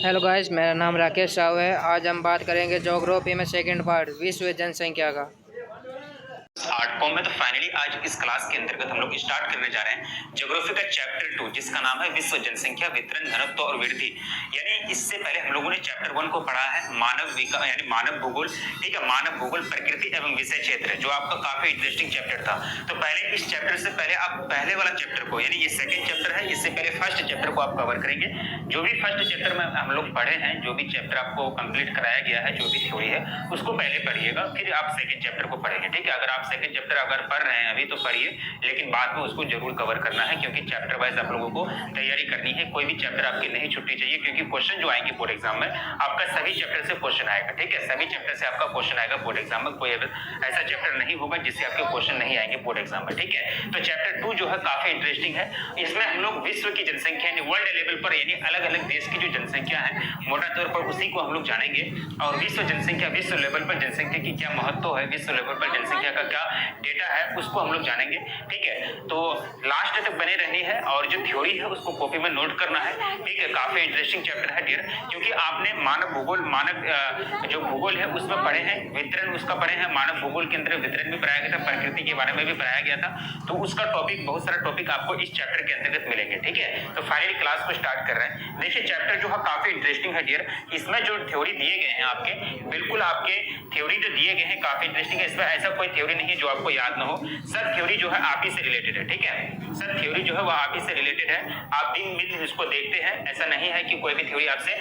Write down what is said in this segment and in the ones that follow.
Hello guys, मेरा नाम राकेश राव है। आज हम बात करेंगे ज्योग्राफी में सेकंड पार्ट विश्व जनसंख्या का। आर्ट फॉर्म में तो फाइनली आज इस क्लास के अंतर्गत हम लोग स्टार्ट करने जा रहे हैं ज्योग्राफी का चैप्टर 2, जिसका नाम है विश्व जनसंख्या वितरण घनत्व और वृद्धि। यानी इससे पहले हम लोगों ने चैप्टर 1 को पढ़ा है मानव विकास यानी मानव भूगोल, ठीक है, मानव भूगोल प्रकृति एवं विषय क्षेत्र, जो आपका काफी इंटरेस्टिंग चैप्टर था। तो पहले इस चैप्टर से पहले आप पहले वाला चैप्टर को, यानी ये सेकंड चैप्टर है, इससे पहले फर्स्ट चैप्टर को आप कवर करेंगे। जो भी फर्स्ट चैप्टर में हम लोग पढ़े हैं, जो भी चैप्टर आपको कंप्लीट कराया गया है, जो भी थ्योरी है उसको पहले पढ़िएगा, फिर आप सेकंड चैप्टर को पढ़ेंगे, ठीक है। अगर आप सेकंड चैप्टर अगर पढ़ रहे हैं अभी तो पढ़िए, लेकिन बाद में उसको जरूर कवर करना है, क्योंकि चैप्टर वाइज आप लोगों को तैयारी करनी है। कोई भी चैप्टर आपकी नहीं छुट्टी चाहिए, क्योंकि क्वेश्चन जो आएंगे बोर्ड एग्जाम में आपका सभी चैप्टर से क्वेश्चन आएगा, ठीक है। सभी चैप्टर से आपका क्वेश्चन आएगा बोर्ड एग्जाम में। कोई ऐसा चैप्टर नहीं होगा जिससे आपके क्वेश्चन नहीं आएंगे बोर्ड एग्जाम में, ठीक है। तो चैप्टर 2 जो है काफी इंटरेस्टिंग है। इसमें हम लोग विश्व की जनसंख्या यानी वर्ल्ड लेवल पर, यानी अलग अलग देश की जो जनसंख्या है मोटा तौर पर उसी को हम लोग जानेंगे। और विश्व जनसंख्या, विश्व लेवल पर जनसंख्या की क्या महत्व है, विश्व लेवल पर जनसंख्या का क्या डेटा है, उसको हम लोग जानेंगे, ठीक है। तो लास्ट तक बने रहनी है और जो थ्योरी है उसको कॉपी में नोट करना है, ठीक है। काफी इंटरेस्टिंग चैप्टर है डियर, क्योंकि आपने मानव भूगोल, मानव जो भूगोल है उसमें पढ़े हैं, वितरण उसका पढ़े हैं। मानव भूगोल के अंदर वितरण भी पढ़ाया गया था, प्रकृति के बारे में भी पढ़ाया गया था। तो उसका टॉपिक, बहुत सारा टॉपिक आपको इस चैप्टर के अंतर्गत मिलेंगे, ठीक है। तो फाइनली क्लास को स्टार्ट कर रहे हैं। देखिए चैप्टर जो है काफी इंटरेस्टिंग है डियर। इसमें जो थ्योरी दिए गए हैं आपके, बिल्कुल आपके थ्योरी जो दिए गए हैं काफी इंटरेस्टिंग है। इसमें ऐसा कोई थ्योरी नहीं है जो आपको याद ना हो। सब थ्योरी जो है आप ही से रिलेटेड है, ठीक है। सब थ्योरी जो है वो आप ही से रिलेटेड है। आप दिन दिन इसको देखते हैं, ऐसा नहीं है कि कोई भी थ्योरी आपसे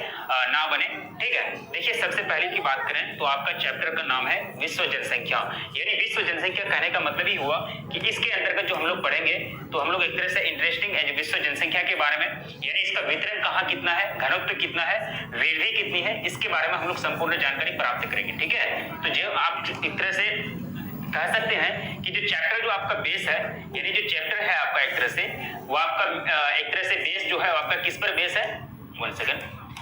ना बने, ठीक है। देखिए सबसे पहले की बात करें तो आपका चैप्टर का नाम है विश्व जनसंख्या। यानी विश्व जनसंख्या कहने का मतलब ही हुआ कि इसके अंतर्गत जो हम लोग पढ़ेंगे तो हम लोग एक तरह से इंटरेस्टिंग है विश्व जनसंख्या के बारे में, यानी इसका वितरण कहाँ कितना है, घनत्व कितना है, वृद्धि कितनी है, इसके बारे में हम लोग संपूर्ण जानकारी प्राप्त करेंगे, ठीक है। तो जो आप एक तरह से कह सकते हैं कि जो चैप्टर जो आपका बेस है, यानी जो चैप्टर है आपका एक तरह से वो आपका एक तरह से बेस जो है आपका किस पर बेस है, 1 सेकंड,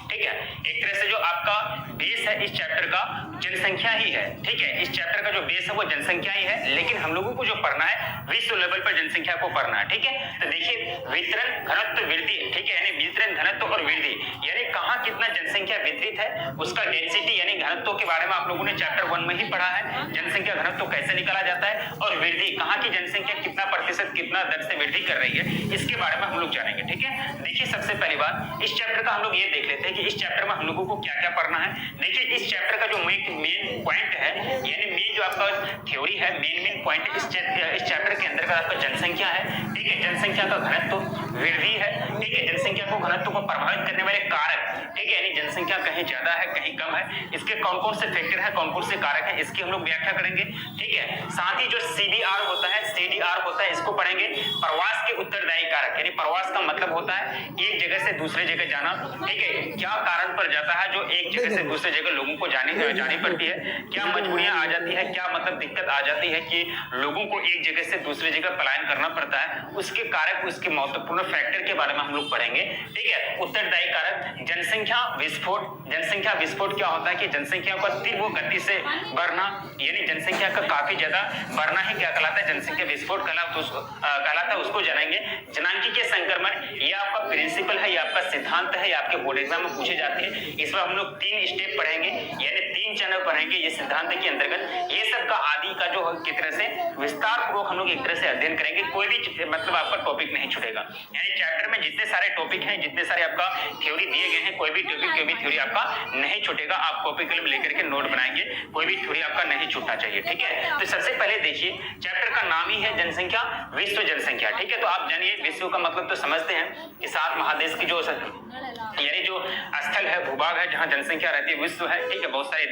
ठीक है। एक तरह से जो आपका बेस है इस चैप्टर का जनसंख्या ही है, ठीक है। इस चैप्टर का जो बेस है वो जनसंख्या ही है, लेकिन हम लोगों को जो पढ़ना है विश्व लेवल पर जनसंख्या को पढ़ना है, ठीक है। तो देखिए वितरण घनत्व वृद्धि, ठीक है, यानी वितरण घनत्व और वृद्धि, यानी कहाँ कितना जनसंख्या वितरित है, उसका डेंसिटी यानी घनत्व के बारे में आप लोगों ने चैप्टर 1 में ही पढ़ा है। जनसंख्या घनत्व कैसे निकाला जाता है और वृद्धि कहाँ की जनसंख्या कितना प्रतिशत कितना दर से वृद्धि कर रही है, इसके बारे में हम लोग जानेंगे, ठीक है। देखिए सबसे पहली बात इस चैप्टर का हम लोग ये देख लेते हैं कि इस चैप्टर में हम लोगों को क्या क्या पढ़ना है। देखिए इस चैप्टर का जो मेन पॉइंट है, यानी मेन जो आपका थ्योरी है, मेन पॉइंट इस चैप्टर के अंदर का आपका जनसंख्या है, ठीक है। जनसंख्या का घनत्व, वृद्धि है, ठीक है। जनसंख्या को घनत्व को प्रभावित करने वाले कारक, ठीक है, यानी जनसंख्या कहीं ज्यादा है कहीं कम है, इसके कौन कौन से फैक्टर है, कौन कौन से कारक है, इसकी हम लोग व्याख्या करेंगे, ठीक है। साथ ही जो CDR होता है, CDR होता है, इसको पढ़ेंगे। प्रवास के उत्तरदायी कारक, यानी प्रवास का मतलब होता है एक जगह से दूसरे जगह जाना, ठीक है। क्या कारण पर जाता है जो एक जगह से दूसरे जगह लोगों को जानी पड़ती है, क्या मजबूरियां आ जाती है, क्या मतलब दिक्कत आ जाती है कि लोगों को एक जगह से दूसरी जगह पलायन करना पड़ता है, उसके कारक, उसके महत्वपूर्ण फैक्टर के बारे में हम लोग पढ़ेंगे, ठीक है। उत्तरदायी कारक, जनसंख्या विस्फोट। जनसंख्या विस्फोट क्या होता है कि जनसंख्या का तीव्र गति से बढ़ना, यानी जनसंख्या का काफी ज्यादा बढ़ना ही क्या कहलाता है, जनसंख्या विस्फोट कहलाता है, उसको जानेंगे। जनांकीय संक्रमण, ये आपका प्रिंसिपल है, ये आपका सिद्धांत है, ये आपके बोर्ड एग्जाम में पूछे जाते हैं। इसमें हम लोग 3 स्टेप पढ़ेंगे, यानी 3 चैनल पढ़ेंगे ये सिद्धांत के अंतर्गत। ये सब का आदि का जो की तरह से विस्तार पूर्वक हम लोग एक तरह से अध्ययन करेंगे। कोई भी मतलब आपका टॉपिक नहीं छूटेगा, यानी चैप्टर में जितने सारे टॉपिक हैं, जितने सारे आपका थ्योरी दिए गए हैं, कोई भी टॉपिक, कोई भी थ्योरी आपका नहीं छूटेगा। आप कॉपी कलम लेकर के नोट बनाएंगे, कोई भी थ्योरी आपका नहीं छूटना चाहिए, ठीक है। तो सबसे पहले देखिए चैप्टर का नाम ही है जनसंख्या, विश्व जनसंख्या, ठीक है। तो आप जानिए विश्व का मतलब तो समझते हैं कि 7 महादेश की जो यानी जो स्थल है, भूभाग है, जहां जनसंख्या रहती है, विश्व है, ठीक है। बहुत सारे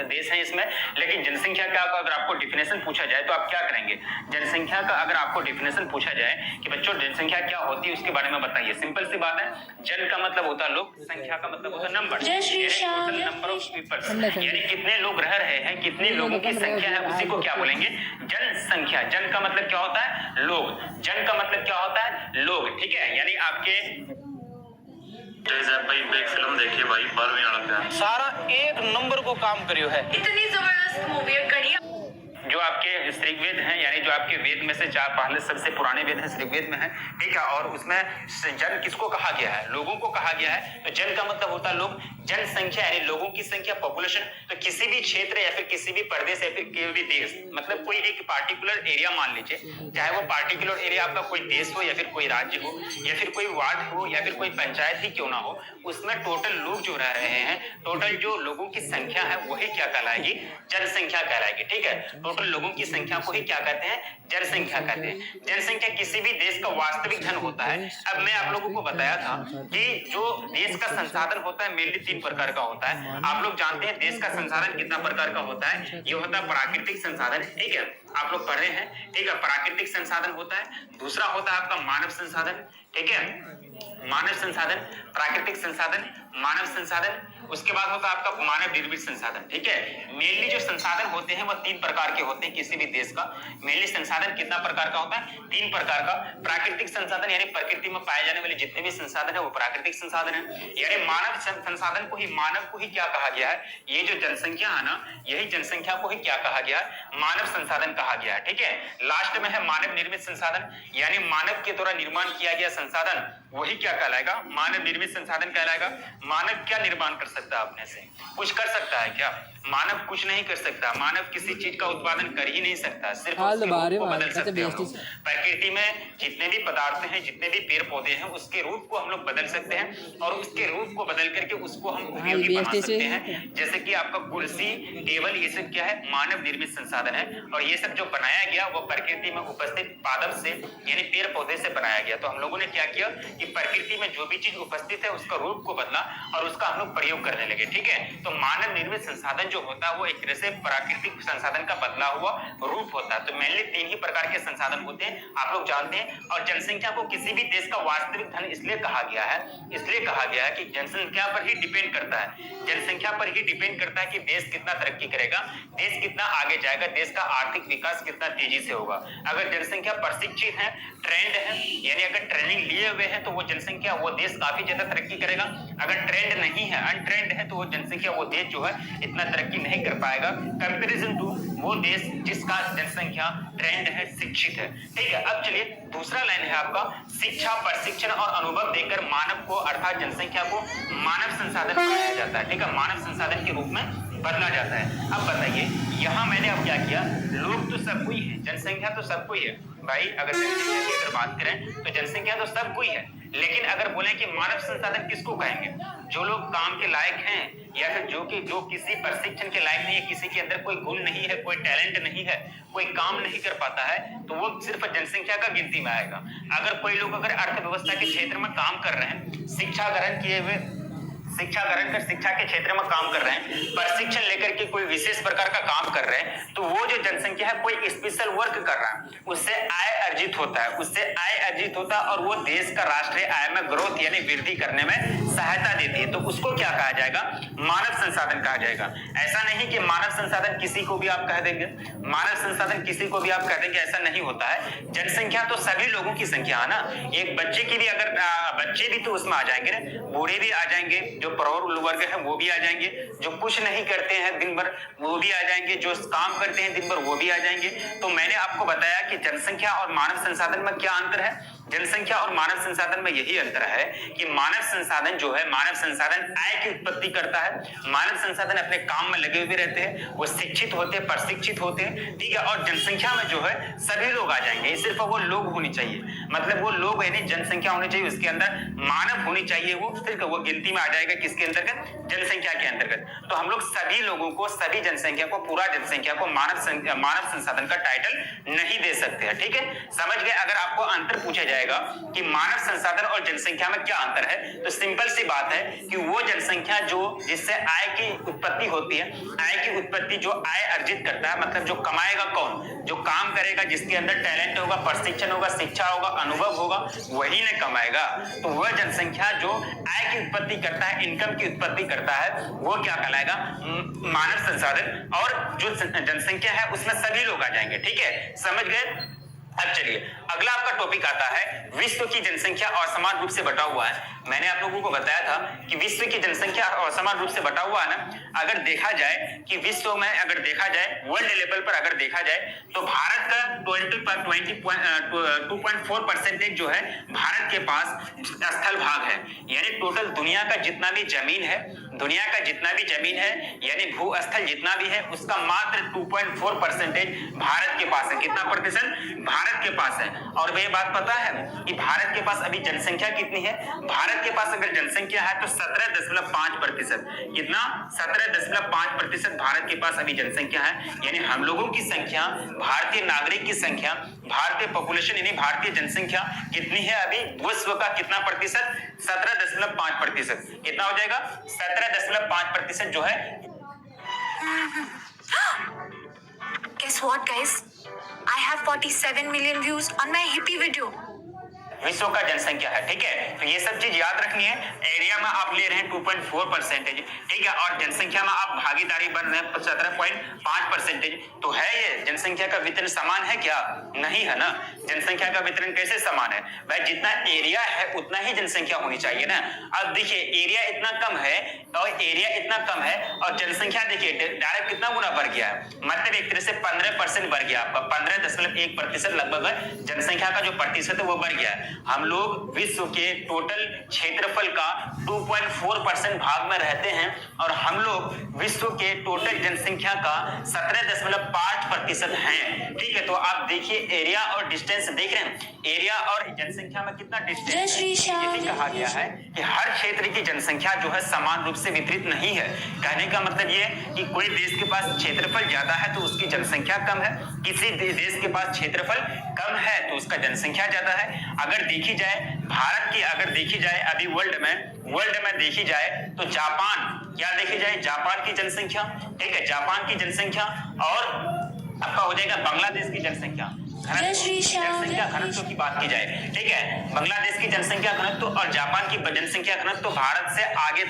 देश हैं इसमें, लेकिन जनसंख्या का अगर आपको डिफिनेशन पूछा जाए तो आप क्या करेंगे। जनसंख्या का अगर आपको डिफिनेशन पूछा जाए कि बच्चों जनसंख्या क्या होती है उसके बारे में बताइए, सिंपल सी बात है। जन का मतलब होता है लोग, संख्या का मतलब होता है नंबर, नंबर ऑफ पीपल्स, यानी कितने लोग रह रहे हैं, कितने लोगों की संख्या है, उसी को क्या बोलेंगे, जनसंख्या। जन का मतलब क्या होता है, लोग। जन का मतलब क्या होता है, लोग, ठीक है। यानी आपके भाई फिल्म देखिए भाई, सारा एक नंबर को काम करियो है, इतनी जबरदस्त मूवी है, कड़ी जो आपके ऋग्वेद हैं, यानी जो आपके वेद में से चार पहले सबसे पुराने वेद हैं ऋग्वेद में है, ठीक है। और उसमें जन किसको कहा गया है? लोगों को कहा गया है। तो जन का मतलब होता है लोग, जनसंख्या यानी लोगों की संख्या, पॉपुलेशन। तो किसी भी क्षेत्र या फिर किसी भी प्रदेश या फिर कोई भी देश, मतलब कोई एक पार्टिकुलर एरिया मान लीजिए, चाहे वो पार्टिकुलर एरिया आपका कोई देश हो या फिर कोई राज्य हो या फिर कोई वार्ड हो या फिर कोई पंचायत ही क्यों ना हो, उसमें टोटल लोग जो रह रहे हैं, टोटल जो लोगों की संख्या है वही क्या कहलाएगी? जनसंख्या कहलाएगी, ठीक है। टोटल लोगों की संख्या को ही क्या कहते हैं? जनसंख्या कहते हैं। जनसंख्या किसी भी देश का वास्तविक धन होता है। अब मैं आप लोगों को बताया था कि जो देश का संसाधन होता है मेनली 3 प्रकार का होता है। आप लोग जानते हैं देश का संसाधन कितना प्रकार का होता है? ये होता है प्राकृतिक संसाधन, ठीक है, आप लोग पढ़ रहे हैं, ठीक है। प्राकृतिक संसाधन होता है, दूसरा होता है आपका मानव संसाधन, ठीक है, मानव संसाधन, प्राकृतिक संसाधन, मानव संसाधन, उसके बाद होता है आपका मानव निर्मित संसाधन, ठीक है। मेनली जो संसाधन होते हैं वो 3 प्रकार के होते हैं किसी भी देश का। मेनली संसाधन कितना प्रकार का होता है? 3 प्रकार का। प्राकृतिक संसाधन यानी प्रकृति में पाए जाने वाले जितने भी संसाधन है वो प्राकृतिक संसाधन है। यानी मानव संसाधन को ही, मानव को ही क्या कहा गया है? ये जो जनसंख्या है ना, यही जनसंख्या को ही क्या कहा गया है? मानव संसाधन कहा गया है, ठीक है। लास्ट में है मानव निर्मित संसाधन, यानी मानव के द्वारा निर्माण किया गया संसाधन, वही क्या कहलाएगा? मानव निर्मित संसाधन कहलाएगा। मानव क्या निर्माण कर सकता है अपने से? कुछ कर सकता है क्या? मानव कुछ नहीं कर सकता। मानव किसी चीज का उत्पादन कर ही नहीं सकता, सिर्फ उसके रूप को बदल सकते हैं हम लोग। प्रकृति में जितने भी पदार्थ हैं, जितने भी पेड़ पौधे हैं, उसके रूप को हम लोग बदल सकते हैं और उसके रूप को बदल करके उसको हम उपयोगी बना सकते हैं। जैसे कि आपका कुर्सी, टेबल, ये सब क्या है? मानव निर्मित संसाधन है। और ये सब जो बनाया गया वो प्रकृति में उपस्थित पादप से यानी पेड़ पौधे से बनाया गया। तो हम लोगों ने क्या किया कि प्रकृति में जो भी चीज उपस्थित है उसका रूप को बदला और उसका हम लोग प्रयोग करने लगे, ठीक है। तो मानव निर्मित संसाधन जो होता है वो एक तरह से प्राकृतिक संसाधन का बदला हुआ रूप होता है। तो मेनली 3 ही प्रकार के संसाधन होते हैं, आप लोग जानते हैं। और जनसंख्या को किसी भी देश का वास्तविक धन इसलिए कहा गया है, इसलिए कहा गया है कि जनसंख्या पर ही डिपेंड करता है, जनसंख्या पर ही डिपेंड करता है कि देश कितना तरक्की करेगा, देश कितना आगे जाएगा, देश का आर्थिक विकास कितना तेजी से होगा। अगर जनसंख्या प्रशिक्षित है, ट्रेंड है, यानी अगर ट्रेनिंग लिए हुए हैं तो वो जनसंख्या, वो देश काफी ज्यादा तरक्की करेगा। अगर ट्रेंड नहीं है, अनट्रेंड है, तो वो जनसंख्या, वो देश जो है इतना तरक्की नहीं कर पाएगा कंपैरिजन टू वो देश जिसका जनसंख्या ट्रेंड है, शिक्षित है, ठीक है। अब चलिए दूसरा लाइन है आपका, शिक्षा, प्रशिक्षण और अनुभव देकर मानव को अर्थात जनसंख्या को मानव संसाधन बनाया जाता है, ठीक है, मानव संसाधन के रूप में बदला जाता है। अब बताइए यहाँ मैंने अब क्या किया? लोग तो सब कोई है, जनसंख्या तो सब कोई है भाई। अगर जनसंख्या की अगर बात करें तो जनसंख्या तो सब कोई है, लेकिन अगर बोले कि मानव संसाधन किसको कहेंगे? जो लोग काम के लायक हैं या फिर जो किसी प्रशिक्षण के लायक नहीं है, किसी के अंदर कोई गुण नहीं है, कोई टैलेंट नहीं है, कोई काम नहीं कर पाता है, तो वो सिर्फ जनसंख्या का गिनती में आएगा। अगर कोई लोग अगर अर्थव्यवस्था के क्षेत्र में काम कर रहे हैं, शिक्षा ग्रहण किए हुए, शिक्षा ग्रहण कर शिक्षा के क्षेत्र में काम कर रहे हैं, प्रशिक्षण लेकर के कोई विशेष प्रकार का काम कर रहे हैं, तो वो जो जनसंख्या है कोई स्पेशल वर्क कर रहा है, उससे आय अर्जित होता है, उससे आय अर्जित होता है और वो देश का राष्ट्रीय आय में ग्रोथ यानी वृद्धि करने में सहायता देती है, तो उसको क्या कहा जाएगा? मानव संसाधन कहा जाएगा। ऐसा नहीं कि मानव संसाधन किसी को भी आप कह देंगे, मानव संसाधन किसी को भी आप कह देंगे, ऐसा नहीं होता है। जनसंख्या तो सभी लोगों की संख्या है ना। एक बच्चे की भी अगर बच्चे भी तो उसमें आ जाएंगे ना, बूढ़े भी आ जाएंगे, जो प्रौढ़ वर्ग है वो भी आ जाएंगे, जो कुछ नहीं करते हैं दिन भर वो भी आ जाएंगे, जो काम करते हैं दिन भर वो भी आ जाएंगे। तो मैंने आपको बताया कि जनसंख्या और मानव संसाधन में क्या अंतर है। जनसंख्या और मानव संसाधन में यही अंतर है कि मानव संसाधन जो है, मानव संसाधन आय की उत्पत्ति करता है, मानव संसाधन अपने काम में लगे हुए रहते हैं, वो शिक्षित होते हैं, प्रशिक्षित होते हैं, ठीक है। और जनसंख्या में जो है सभी लोग आ जाएंगे, सिर्फ वो लोग होनी चाहिए, मतलब वो लोग यानी जनसंख्या होनी चाहिए, उसके अंदर मानव होनी चाहिए, वो सिर्फ वो गिनती में आ जाएगा किसके अंतर्गत? जनसंख्या के अंतर्गत। तो हम लोग सभी लोगों को, सभी जनसंख्या को, पूरा जनसंख्या को मानव संसाधन का टाइटल नहीं दे सकते हैं, ठीक है, समझ गए। अगर आपको अंतर पूछा जाएगा कि मानव संसाधन और जनसंख्या में क्या अंतर है, तो सिंपल सी बात है कि वो जनसंख्या जो जिससे आय की उत्पत्ति होती है, आय की उत्पत्ति जो आय अर्जित करता है, मतलब जो कमाएगा कौन? जो काम करेगा, जिसके अंदर टैलेंट होगा, प्रशिक्षण होगा, शिक्षा होगा, अनुभव होगा, वही ने कमाएगा। तो वह जनसंख्या जो आय की उत्पत्ति करता है, इनकम की उत्पत्ति करता है, वो क्या कहलाएगा? मानव संसाधन। और जो जनसंख्या है उसमें सभी लोग आ जाएंगे, ठीक है, समझ गए। अब चलिए अगला आपका टॉपिक आता है विश्व की जनसंख्या असमान रूप से बटा हुआ है। मैंने आप लोगों को बताया था कि विश्व की जनसंख्या असमान रूप से बटा हुआ है ना। अगर देखा जाए कि विश्व में अगर देखा जाए वर्ल्ड लेवल पर अगर देखा जाए तो भारत का 2.4% जो है भारत के पास स्थल भाग है। यानी टोटल दुनिया का जितना भी जमीन है, दुनिया का जितना भी जमीन है यानी भू स्थल जितना भी है उसका मात्र 2.4% भारत के पास है। कितना प्रतिशत? भारत के पास है। और वह बात पता है कि भारत के पास अभी जनसंख्या कितनी है? भारत के पास अगर जनसंख्या है तो 17.5%। कितना? 17.5% भारत के पास अभी जनसंख्या है। यानी हम लोगों की संख्या, भारतीय नागरिक की संख्या, भारतीय पॉपुलेशन यानी भारतीय जनसंख्या कितनी है अभी? विश्व का कितना प्रतिशत? 17.5%। कितना हो जाएगा? 17.5% जो है। Guess what, guys? I have 47 million views on my hippie video. विश्व का जनसंख्या है, ठीक है। तो ये सब चीज याद रखनी है। एरिया में आप ले रहे हैं 2.4%, ठीक है, और जनसंख्या में आप भागीदारी बन रहे हैं 17.5%। तो है ये जनसंख्या का वितरण समान है क्या? नहीं है ना। जनसंख्या का वितरण कैसे समान है भाई? जितना एरिया है उतना ही जनसंख्या होनी चाहिए ना। अब देखिए एरिया इतना कम है और जनसंख्या देखिए डायरेक्ट कितना गुना बढ़ गया है। मतलब एक तरह से 15% बढ़ गया आपका, 15.1% लगभग जनसंख्या का जो प्रतिशत है वो बढ़ गया है। हम लोग विश्व के टोटल क्षेत्रफल का 2.4% भाग में रहते हैं और हम लोग विश्व के टोटल जनसंख्या का 17.5% हैं, ठीक है। तो आप देखिए एरिया और डिस्टेंस देख रहे हैं, एरिया और जनसंख्या में कितना डिस्टेंस है। यही कहा गया है कि हर क्षेत्र की जनसंख्या जो है समान रूप से वितरित नहीं है। कहने का मतलब ये कि कोई देश के पास क्षेत्रफल ज्यादा है तो उसकी जनसंख्या कम है, किसी देश के पास क्षेत्रफल कम है तो उसका जनसंख्या ज्यादा है। अगर देखी जाए भारत की, अगर देखी जाए अभी वर्ल्ड में देखी जाए तो जापान, क्या देखी जाए? जापान की जनसंख्या, ठीक है, जापान की जनसंख्या और आपका हो जाएगा बांग्लादेश की जनसंख्या घनत्व की बात की जाए, ठीक है, बांग्लादेश की जनसंख्या घनत्व और जापान की जनसंख्या घनत्व भारत से आगे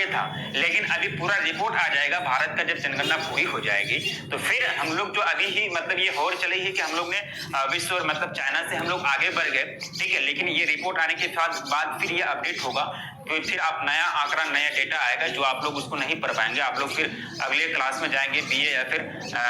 था। लेकिन अभी पूरा रिपोर्ट आ जाएगा भारत का जब जनगणना पूरी हो जाएगी तो फिर हम लोग जो अभी ही मतलब ये होड़ चली है कि हम लोग ने विश्व मतलब चाइना से हम लोग आगे बढ़ गए, ठीक है। लेकिन ये रिपोर्ट आने के बाद फिर ये अपडेट होगा तो फिर आप नया आंकड़ा, नया डेटा आएगा जो आप लोग उसको नहीं पढ़ पाएंगे। आप लोग फिर अगले क्लास में जाएंगे बीए या फिर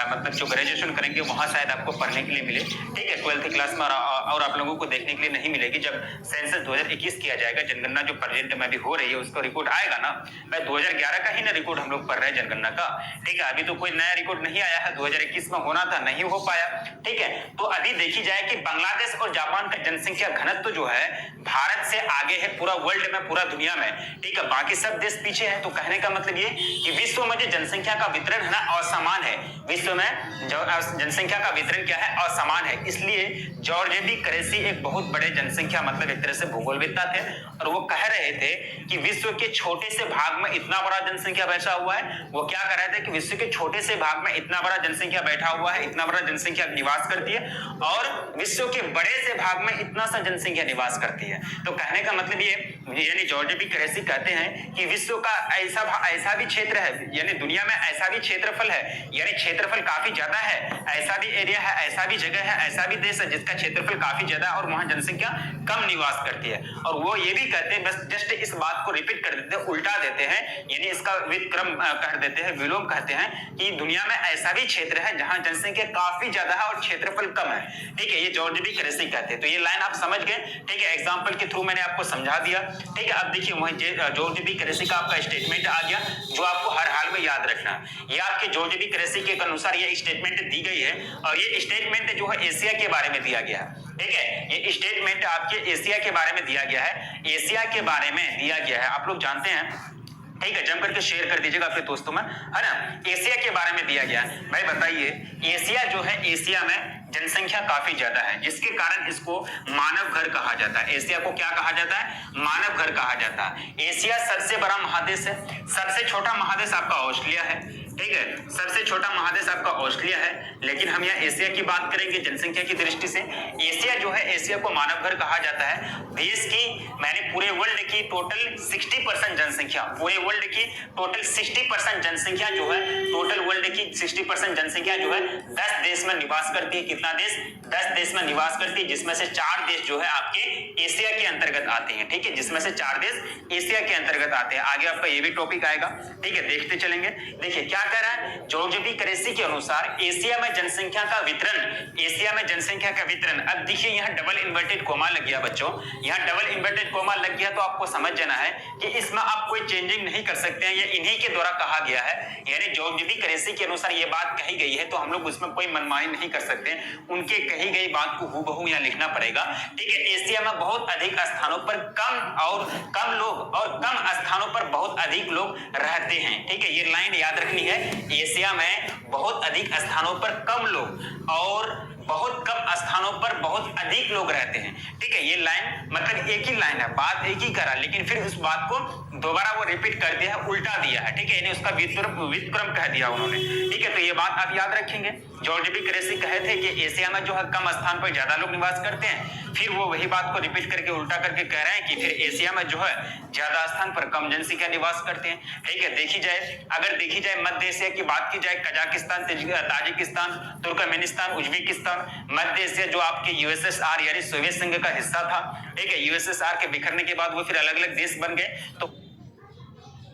मतलब जो ग्रेजुएशन करेंगे वहां शायद आपको पढ़ने के लिए मिले, ठीक है। 12th क्लास में और आप लोगों को देखने के लिए नहीं मिलेगी। जब सेंसस 2021 किया जाएगा, जनगणना जो प्रेजेंट में अभी हो रही है उसका रिकॉर्ड आएगा ना। भाई 2011 का ही ना रिकॉर्ड हम लोग पढ़ रहे हैं जनगणना का, ठीक है। अभी तो कोई नया रिकॉर्ड नहीं आया है, 2021 में होना था, नहीं हो पाया, ठीक है। तो अभी देखी जाए कि बांग्लादेश और जापान का जनसंख्या घनत्व जो है भारत से आगे है पूरा वर्ल्ड में, पूरा दुनिया में, ठीक है। बाकी सब देश पीछे है। तो कहने का मतलब ये कि विश्व में जो जनसंख्या का वितरण है ना असमान है। विश्व में जो जनसंख्या का वितरण क्या है? असमान है। इसलिए जॉर्ज डी क्रेसी एक बहुत बड़े जनसंख्या मतलब एक तरह से भूगोलविद्ता थे और वो कह रहे थे कि विश्व के छोटे से भाग में इतना बड़ा जनसंख्या बैठा हुआ है। वो क्या कह रहे थे कि विश्व के छोटे से भाग में इतना बड़ा जनसंख्या बैठा हुआ है, इतना बड़ा जनसंख्या निवास करती है और विश्व के बड़े से भाग में इतना सा जनसंख्या निवास करती है। तो कहने का मतलब ये यानी जॉर्ज डी क्रेसी कहते हैं कि विश्व का ऐसा भी क्षेत्र है, यानी दुनिया में ऐसा भी क्षेत्रफल है, यानी क्षेत्रफल काफी ज्यादा है, ऐसा भी एरिया है, ऐसा भी जगह है, ऐसा भी देश है जिसका क्षेत्रफल काफी ज्यादा है और वहां जनसंख्या कम निवास करती है। और वो ये भी कहते हैं, बस जस्ट इस बात को रिपीट कर देते हैं, उल्टा देते हैं, यानी इसका विक्रम कह देते हैं, विलोम कहते हैं कि दुनिया में ऐसा भी क्षेत्र है जहां जनसंख्या काफी ज्यादा है और क्षेत्रफल कम है, ठीक है। ये जॉर्ज डी क्रेसी कहते हैं। तो ये लाइन आप समझ गए, ठीक है। एग्जाम्पल के थ्रू मैंने आपको समझा दिया, ठीक है। अब देखिए वही जॉर्ज डी क्रेसी का आपका स्टेटमेंट आ गया जो आपको हर हाल में याद रखना है। ये आपके जॉर्ज डी क्रेसी के अनुसार ये स्टेटमेंट दी गई है और ये स्टेटमेंट जो है एशिया के बारे में दिया गया है, ठीक है। ये स्टेटमेंट आपके एशिया के बारे में दिया गया है, एशिया के बारे में दिया गया है। आप लोग जानते हैं, ठीक है, जम करके शेयर कर दीजिएगा अपने दोस्तों में, है ना। एशिया के बारे में दिया गया है। भाई बताइए एशिया जो है, एशिया में जनसंख्या काफी ज्यादा है जिसके कारण इसको मानव घर कहा जाता है। एशिया को क्या कहा जाता है? मानव घर कहा जाता है। एशिया सबसे बड़ा महादेश है, सबसे छोटा महादेश आपका ऑस्ट्रेलिया है, ठीक है। सबसे छोटा महादेश आपका ऑस्ट्रेलिया है, लेकिन हम यहाँ एशिया की बात करेंगे जनसंख्या की दृष्टि से। एशिया जो है, एशिया को मानव घर कहा जाता है। देश की मैंने पूरे वर्ल्ड की टोटल 60% जनसंख्या, पूरे वर्ल्ड की टोटल 60% जनसंख्या जो है, टोटल वर्ल्ड की 60% जनसंख्या जो है 10 देश में निवास करती है। कितना देश? 10 देश में निवास करती है, जिसमें से 4 देश जो है आपके एशिया के अंतर्गत आते हैं। ठीक है, जिसमें से 4 देश एशिया के अंतर्गत आते हैं। आगे आपका ये भी टॉपिक आएगा। ठीक है, देखते चलेंगे। देखिए क्या कह रहा है, जॉर्ज बी क्रेसी के अनुसार एशिया में जनसंख्या का वितरण, एशिया में जनसंख्या का वितरण। अब देखिए यहाँ डबल इन्वर्टेड कोमा लग गया बच्चों, यहाँ डबल इन्वर्टेड कोमा लग गया, तो आपको समझ जाना है कि इसमें आप कोई चेंजिंग नहीं कर सकते हैं, ये इन्हीं के द्वारा कहा गया है। यानी जॉर्ज बी क्रेसी के अनुसार ये बात कही गई है, तो हम लोग उसमें कोई मनमानी नहीं कर सकते हैं, उनके कही गई बात को हूबहू यहाँ लिखना पड़ेगा। ठीक है, एशिया में बहुत अधिक स्थानों पर कम लोग और कम स्थानों पर बहुत अधिक लोग रहते हैं। ठीक है, ये लाइन याद रखनी है, एशिया में बहुत अधिक स्थानों पर कम लोग और बहुत कम स्थानों पर बहुत अधिक लोग रहते हैं। ठीक है, ये लाइन मतलब एक ही लाइन है, बात एक ही करा, लेकिन फिर उस बात को दोबारा वो रिपीट कर दिया है, उल्टा दिया है। ठीक है, यानी उसका व्युत्क्रम कह दिया उन्होंने। ठीक है, तो ये बात आप याद रखेंगे। जॉर्ज बी क्रेसी कहे थे कि एशिया में जो है कम स्थान पर ज्यादा लोग निवास करते हैं, फिर वो वही बात को रिपीट करके उल्टा करके कह रहे हैं कि फिर एशिया में जो है ज्यादा स्थान पर कम जनसंख्या निवास करते हैं। ठीक है, अगर देखी जाए मध्य एशिया की बात की जाए, कजाकिस्तान, ताजिकिस्तान, तुर्कमेनिस्तान, उज्बेकिस्तान, मध्य एशिया जो आपके यूएसएसआर यानी सोवियत संघ का हिस्सा था। ठीक है, यूएसएसआर के बिखरने के बाद वो फिर अलग अलग देश बन गए। तो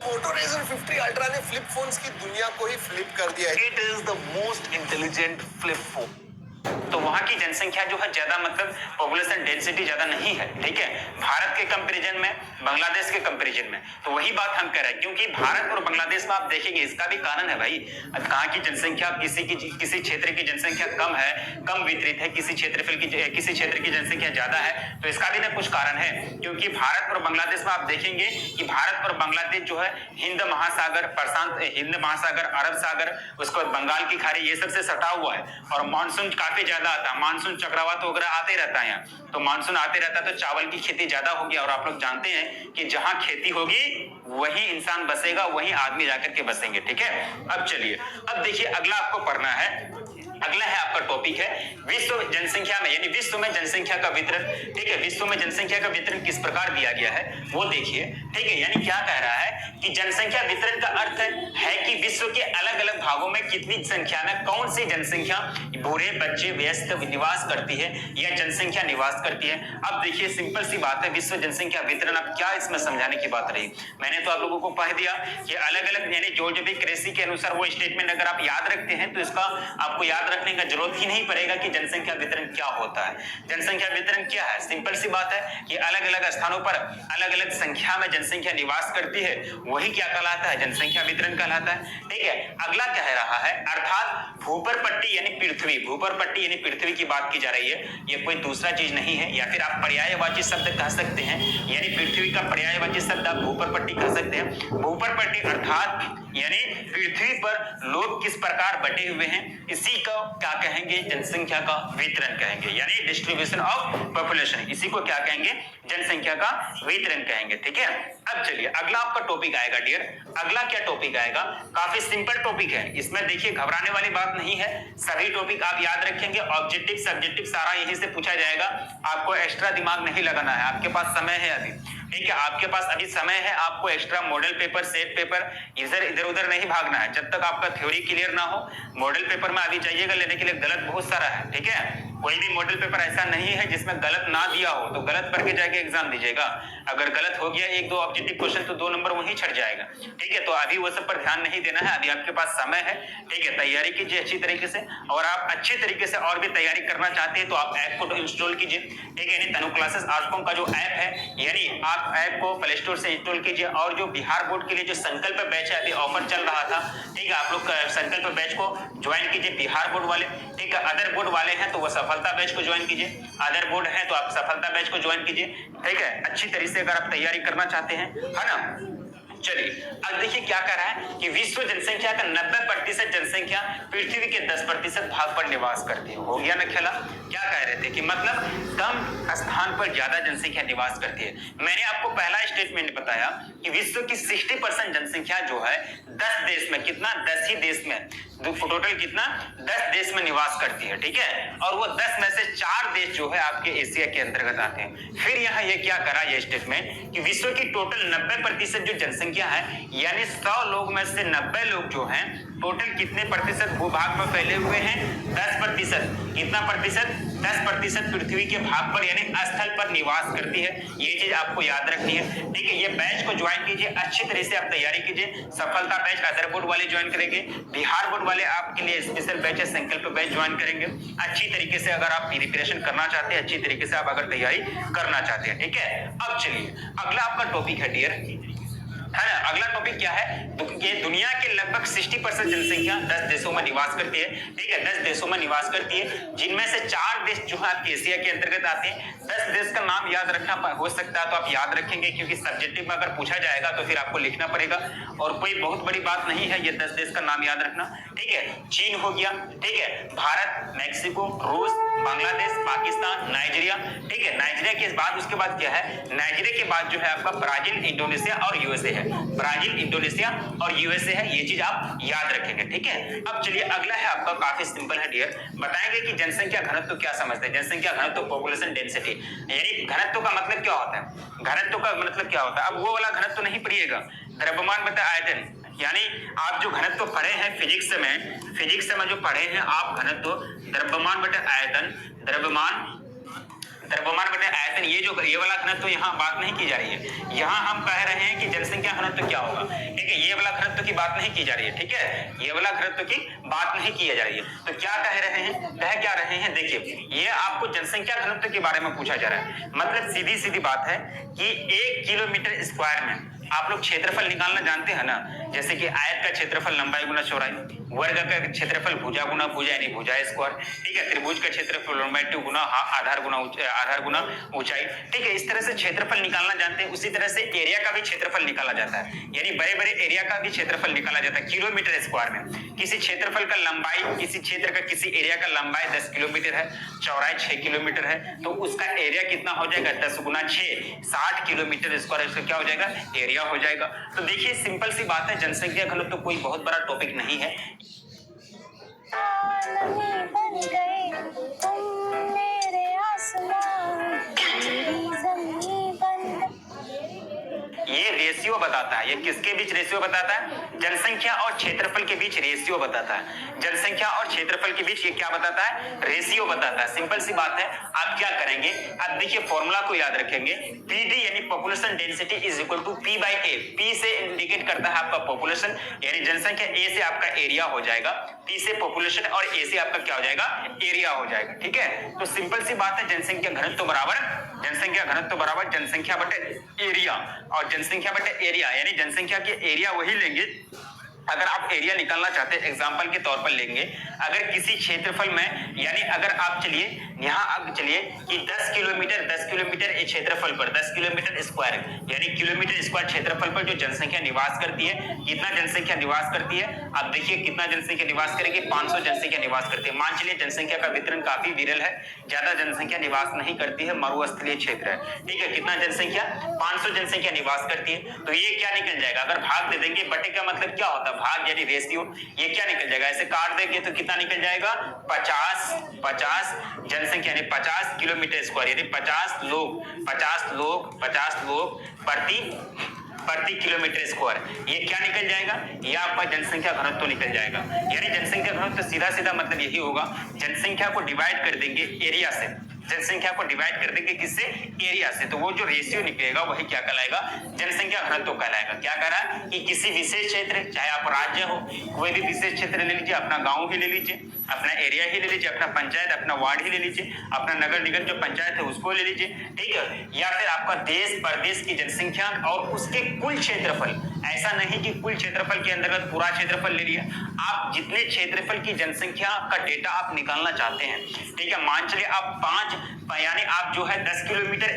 मोटो रेजर 50 अल्ट्रा ने फ्लिप फोन्स की दुनिया को ही फ्लिप कर दिया है। It is the most intelligent flip phone. तो वहां की जनसंख्या जो है ज्यादा मतलब पॉपुलेशन डेंसिटी ज्यादा नहीं है। ठीक है, भारत के कंपैरिजन में, बांग्लादेश के कंपैरिजन में, तो वही बात हम कह रहे हैं, क्योंकि भारत और बांग्लादेश में आप देखेंगे इसका भी कारण है भाई, कहाँ की जनसंख्या, किसी क्षेत्र की जनसंख्या कम है, कम वितरित है, किसी क्षेत्र की जनसंख्या ज्यादा है, तो इसका भी ना कुछ कारण है। क्योंकि भारत और बांग्लादेश में आप देखेंगे कि भारत और बांग्लादेश जो है हिंद महासागर, अरब सागर, उसके बाद बंगाल की खाड़ी, ये सबसे सटा हुआ है, और मानसून काफी ज्यादा आता है, मानसून चक्रवात वगैरह आते रहता है यहाँ, तो मानसून आते रहता है तो चावल की खेती ज्यादा होगी। और आप लोग जानते हैं कि जहां खेती होगी वही इंसान बसेगा, वही आदमी जाकर के बसेंगे। ठीक है, अब चलिए, अब देखिए अगला आपको पढ़ना है। अगला है आपका टॉपिक है विश्व जनसंख्या में, यानी विश्व में जनसंख्या का वितरण। ठीक है, विश्व में जनसंख्या का वितरण किस प्रकार दिया गया है वो देखिए। ठीक है, यानी क्या कह रहा है कि जनसंख्या वितरण का अर्थ है कि विश्व के अलग अलग भागों में कितनी संख्या में कौन सी जनसंख्या बूढ़े, बच्चे, वयस्क निवास करती है या जनसंख्या निवास करती है। अब देखिए सिंपल सी बात है, विश्व जनसंख्या वितरण, अब क्या इसमें समझाने की बात रही। मैंने तो आप लोगों को कह दिया कि अलग अलग, यानी जॉर्ज बी क्रेसी के अनुसार वो स्टेटमेंट अगर आप याद रखते हैं तो इसका आपको याद रखने का जरूरत ही नहीं पड़ेगा कि जनसंख्या वितरण क्या होता है। जनसंख्या वितरण क्या है, सिंपल सी बात है कि अलग अलग स्थानों पर अलग अलग संख्या में जनसंख्या निवास करती है, वही क्या कहलाता है, जनसंख्या वितरण कहलाता है। ठीक है, अगला कह रहा है अर्थात भूपर पट्टी यानी पृथ्वी, भूपर पट्टी यानी पृथ्वी की बात की जा रही है, ये कोई दूसरा चीज नहीं है, या फिर आप पर्यायवाची शब्द कह सकते हैं, यानी पृथ्वी का पर्यायवाची शब्द आप भूपर पट्टी कह सकते हैं। भूपर पट्टी अर्थात यानी पृथ्वी पर लोग किस प्रकार बटे हुए हैं, इसी को क्या कहेंगे, जनसंख्या का वितरण कहेंगे, यानी डिस्ट्रीब्यूशन ऑफ पॉपुलेशन, इसी को क्या कहेंगे, जनसंख्या का वितरण कहेंगे। ठीक है, अब चलिए अगला आपका टॉपिक आएगा डियर। अगला क्या टॉपिक आएगा, काफी सिंपल टॉपिक है, इसमें देखिए घबराने वाली बात नहीं है, सभी टॉपिक आप याद रखेंगे, ऑब्जेक्टिव सब्जेक्टिव सारा यहीं से पूछा जाएगा, आपको एक्स्ट्रा दिमाग नहीं लगाना है, आपके पास समय है अभी। ठीक है, आपके पास अभी समय है, आपको extra model paper, set paper इधर उधर नहीं भागना है, जब तक आपका थ्योरी क्लियर ना हो। मॉडल पेपर में अभी जाइएगा लेने के लिए, गलत बहुत सारा है। ठीक है, कोई भी मॉडल पेपर ऐसा नहीं है जिसमें गलत ना दिया हो, तो गलत पढ़ के जाके एग्जाम दीजिएगा, अगर गलत हो गया एक दो ऑब्जेक्टिव क्वेश्चन तो 2 नंबर वहीं छट जाएगा। ठीक है, तो अभी वो सब पर ध्यान नहीं देना है, अभी आपके पास समय है। ठीक है, तैयारी कीजिए अच्छी तरीके से, और आप अच्छी तरीके से और भी तैयारी करना चाहते हैं तो आप ऐप को इंस्टॉल कीजिए। ठीक है, यानी तनु क्लासेस आरकॉम का जो ऐप है, यानी आप ऐप को प्ले स्टोर से इंस्टॉल कीजिए, और जो बिहार बोर्ड के लिए जो संकल्प बैच है, अभी ऑफर चल रहा था। ठीक है, आप लोग संकल्प बैच को ज्वाइन कीजिए, बिहार बोर्ड वाले। ठीक है, अदर बोर्ड वाले हैं तो वो सफलता बैच को ज्वाइन कीजिए, अदर बोर्ड है तो आप सफलता बैच को ज्वाइन कीजिए। ठीक है, अच्छी तरीके से अगर आप तैयारी करना चाहते हैं, है ना। चलिए अब देखिए क्या कर रहा है कि विश्व जनसंख्या का 90% जनसंख्या पृथ्वी के 10% भाग पर निवास करती है। हो गया ना खेला। क्या कह रहे थे कि मतलब कम स्थान पर ज्यादा जनसंख्या निवास करती है। मैंने आपको पहला स्टेटमेंट बताया कि विश्व की 60% जनसंख्या जो है 10 देश में, कितना 10 ही देश में, टोटल कितना 10 देश में निवास करती है, ठीक है। और वो 10 में से 4 देश जो है आपके एशिया के अंतर्गत आते हैं। फिर यहाँ ये क्या करा ये स्टेटमेंट कि विश्व की टोटल 90% जो जनसंख्या है, यानी 100 लोग में से 90 लोग जो हैं टोटल कितने प्रतिशत भूभाग में फैले हुए हैं, 10%। कितना प्रतिशत, 10% पृथ्वी के भाग पर यानी स्थल पर निवास करती है। ये चीज आपको याद रखनी है, ठीक है। ये बैच को ज्वाइन कीजिए, अच्छी तरह से आप तैयारी कीजिए। सफलता बैच अदर बोर्ड वाले ज्वाइन करेंगे, बिहार बोर्ड वाले आपके लिए स्पेशल बैच है संकल्प बैच ज्वाइन करेंगे। अच्छी तरीके से अगर आप प्रिपरेशन करना चाहते हैं, अच्छी तरीके से आप अगर तैयारी करना चाहते हैं, ठीक है। अब चलिए अगला आपका टॉपिक है डियर, है ना। अगला टॉपिक क्या है, ये दुनिया के लगभग 60% जनसंख्या 10 देशों में निवास करती है, ठीक है। 10 देशों में निवास करती है, जिनमें से 4 देश जो है आपके एशिया के अंतर्गत आते हैं। 10 देश का नाम याद रखना हो सकता है तो आप याद रखेंगे, क्योंकि सब्जेक्टिव में अगर पूछा जाएगा तो फिर आपको लिखना पड़ेगा, और कोई बहुत बड़ी बात नहीं है ये 10 देश का नाम याद रखना, ठीक है। चीन हो गया, ठीक है, भारत, मैक्सिको, रूस, बांग्लादेश, पाकिस्तान, नाइजीरिया, ठीक है। नाइजीरिया के बाद उसके बाद क्या है, नाइजीरिया के बाद जो है आपका ब्राजील, इंडोनेशिया और यूएसए है। ब्राजील, इंडोनेशिया और यूएसए है, ये चीज आप याद रखेंगे, ठीक है। अब चलिए अगला है आपका, काफी सिंपल है डियर। बताएंगे कि जनसंख्या घनत्व तो क्या समझते हैं। जनसंख्या घनत्व तो पॉपुलेशन डेंसिटी, यानी घनत्व का मतलब क्या होता है, घनत्व का मतलब क्या होता है। अब वो वाला घनत्व नहीं पढ़िएगा, द्रव्यमान बटा आयतन, यानी आप जो घनत्व पढ़े हैं फिजिक्स में जो पढ़े हैं आप घनत्व, द्रव्यमान बटा आयतन, द्रव्यमान बटे आयतन, ये वाला घनत्व यहाँ बात नहीं की जा रही है। यहाँ हम कह रहे हैं कि जनसंख्या घनत्व क्या होगा, ठीक है। ये वाला घनत्व की बात नहीं की जा रही है, ठीक है। ये वाला घनत्व की बात नहीं की जा रही है। तो क्या कह रहे हैं, कह क्या रहे हैं, देखिए ये आपको जनसंख्या घनत्व के बारे में पूछा जा रहा है। मतलब सीधी बात है कि 1 किलोमीटर स्क्वायर में आप लोग क्षेत्रफल निकालना जानते हैं ना। जैसे कि आयत का क्षेत्रफल लंबाई गुना चौड़ाई, वर्ग का क्षेत्रफल भुजा गुना भुजा यानी भुजा स्क्वायर, ठीक है। त्रिभुज का क्षेत्रफल लंबाई 2 गुना आधार गुना ऊंचाई, ठीक है। इस तरह से क्षेत्रफल निकालना जानते हैं। उसी तरह से एरिया का भी क्षेत्रफल निकाला जाता है, यानी बड़े एरिया का भी क्षेत्रफल निकाला जाता है किलोमीटर स्क्वायर में। किसी क्षेत्रफल का लंबाई, किसी क्षेत्र का, किसी एरिया का लंबाई 10 किलोमीटर है, चौड़ाई 6 किलोमीटर है, तो उसका एरिया कितना हो जाएगा, 10 गुना 6 60 किलोमीटर स्क्वायर, इसका क्या हो जाएगा, एरिया हो जाएगा। तो देखिए सिंपल सी बात है, जनसंख्या घनत्व तो कोई बहुत बड़ा टॉपिक नहीं है। बन गए तुम मेरे आसमान, मेरी ज़मीं बन। ये रेशियो बताता है, ये किसके बीच रेशियो बताता है, जनसंख्या और क्षेत्रफल के बीच रेशियो बताता है। जनसंख्या और क्षेत्रफल के बीच ये क्या बताता है, रेशियो बताता है। सिंपल सी बात है। आप क्या करेंगे, अब देखिए फॉर्मूला को याद रखेंगे, पीडी यानी population density is equal to P by A. P से इंडिकेट करता है आपका पॉपुलेशन, यानी जनसंख्या, ए से आपका एरिया हो जाएगा, पी से पॉपुलेशन और ए से आपका क्या हो जाएगा, एरिया हो जाएगा, ठीक है। तो सिंपल सी बात है, जनसंख्या घनत्व बराबर जनसंख्या बटे एरिया, और जनसंख्या बटे एरिया यानी जनसंख्या के एरिया वही लेंगे। अगर आप एरिया निकालना चाहते हैं, एग्जांपल के तौर पर लेंगे, अगर किसी क्षेत्रफल में, यानी अगर आप चलिए यहाँ अब चलिए कि 10 किलोमीटर एक क्षेत्रफल पर 10 किलोमीटर स्क्वायर, यानी किलोमीटर स्क्वायर क्षेत्रफल पर जो जनसंख्या निवास करती है, कितना जनसंख्या निवास करती है, आप देखिए कितना जनसंख्या निवास करेगी, 500 जनसंख्या निवास करती है। मान चलिए जनसंख्या का वितरण काफी विरल है, ज्यादा जनसंख्या निवास नहीं करती है, मरुस्थलीय क्षेत्र है, ठीक है। कितना जनसंख्या, 500 जनसंख्या निवास करती है। तो ये क्या निकल जाएगा, अगर भाग दे देंगे, बटे का मतलब क्या होता है, भाग यानी रेशियो, ये क्या निकल जाएगा, ऐसे काट देंगे तो कितना निकल जाएगा, 50 जनसंख्या यानी 50 किलोमीटर स्क्वायर, यानी 50 लोग प्रति किलोमीटर स्क्वायर, ये क्या निकल जाएगा, ये आपका जनसंख्या घनत्व निकल जाएगा। यानी जनसंख्या घनत्व सीधा मतलब यही होगा, जनसंख्या को डिवाइड कर देंगे एरिया से, जनसंख्या को डिवाइड कर देंगे किससे, एरिया से, तो वो जो रेशियो निकलेगा वही क्या कहलाएगा, जनसंख्या घनत्व कहलाएगा। क्या कह रहा है कि किसी विशेष क्षेत्र, चाहे आप राज्य हो, कोई भी विशेष क्षेत्र ले लीजिए, अपना गांव ही ले लीजिए, अपना एरिया ही ले लीजिए, अपना पंचायत, अपना वार्ड ही ले लीजिए, अपना नगर निगम जो पंचायत है उसको ले लीजिए, ठीक है। या फिर आपका देश प्रदेश की जनसंख्या और उसके कुल क्षेत्रफल, ऐसा नहीं कि कुल क्षेत्रफल के अंतर्गत पूरा क्षेत्रफल ले लिया, आप जितने क्षेत्रफल की जनसंख्या का डेटा आप निकालना चाहते हैं, ठीक है। मान चलिए आप 5 यानी आप जो है 10 किलोमीटर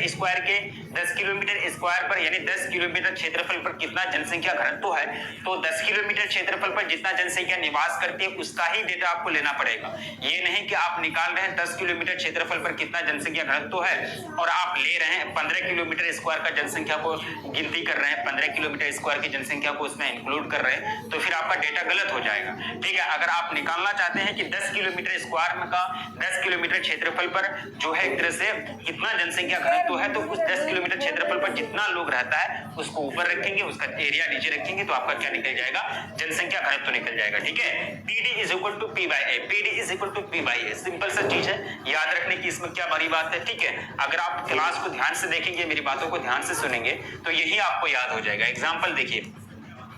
10 किलोमीटर स्क्वायर पर यानी 10 किलोमीटर क्षेत्रफल पर कितना जनसंख्या घनत्व है, तो 10 किलोमीटर क्षेत्रफल पर जितना जनसंख्या निवास करती है उसका ही डेटा आपको लेना पड़ेगा। ये नहीं कि आप निकाल रहे हैं 10 किलोमीटर क्षेत्रफल पर कितना जनसंख्या घनत्व है और आप ले रहे हैं 15 किलोमीटर स्क्वायर का जनसंख्या को गिनती कर रहे हैं, 15 किलोमीटर स्क्वायर की जनसंख्या को उसमें इंक्लूड कर रहे हैं, तो फिर आपका डेटा गलत हो जाएगा। ठीक है, अगर आप निकालना चाहते हैं कि 10 किलोमीटर स्क्वायर में का 10 किलोमीटर क्षेत्रफल पर जो है एक तरह से कितना जनसंख्या घनत्व है, तो उस 10 किलोमीटर क्षेत्रफल पर जितना लोग रहता है उसको ऊपर रखेंगे, उसका एरिया नीचे रखेंगे, तो आपका क्या निकल जाएगा, जनसंख्या घनत्व निकल जाएगा। ठीक है, PD is equal to P/A, PD is equal to P/A, simple सा चीज है, याद रखने की इसमें क्या बड़ी बात है। ठीक है, अगर आप क्लास को ध्यान से देखेंगे, मेरी बातों को ध्यान से सुनेंगे तो यही आपको याद हो जाएगा। एग्जाम्पल देखिए,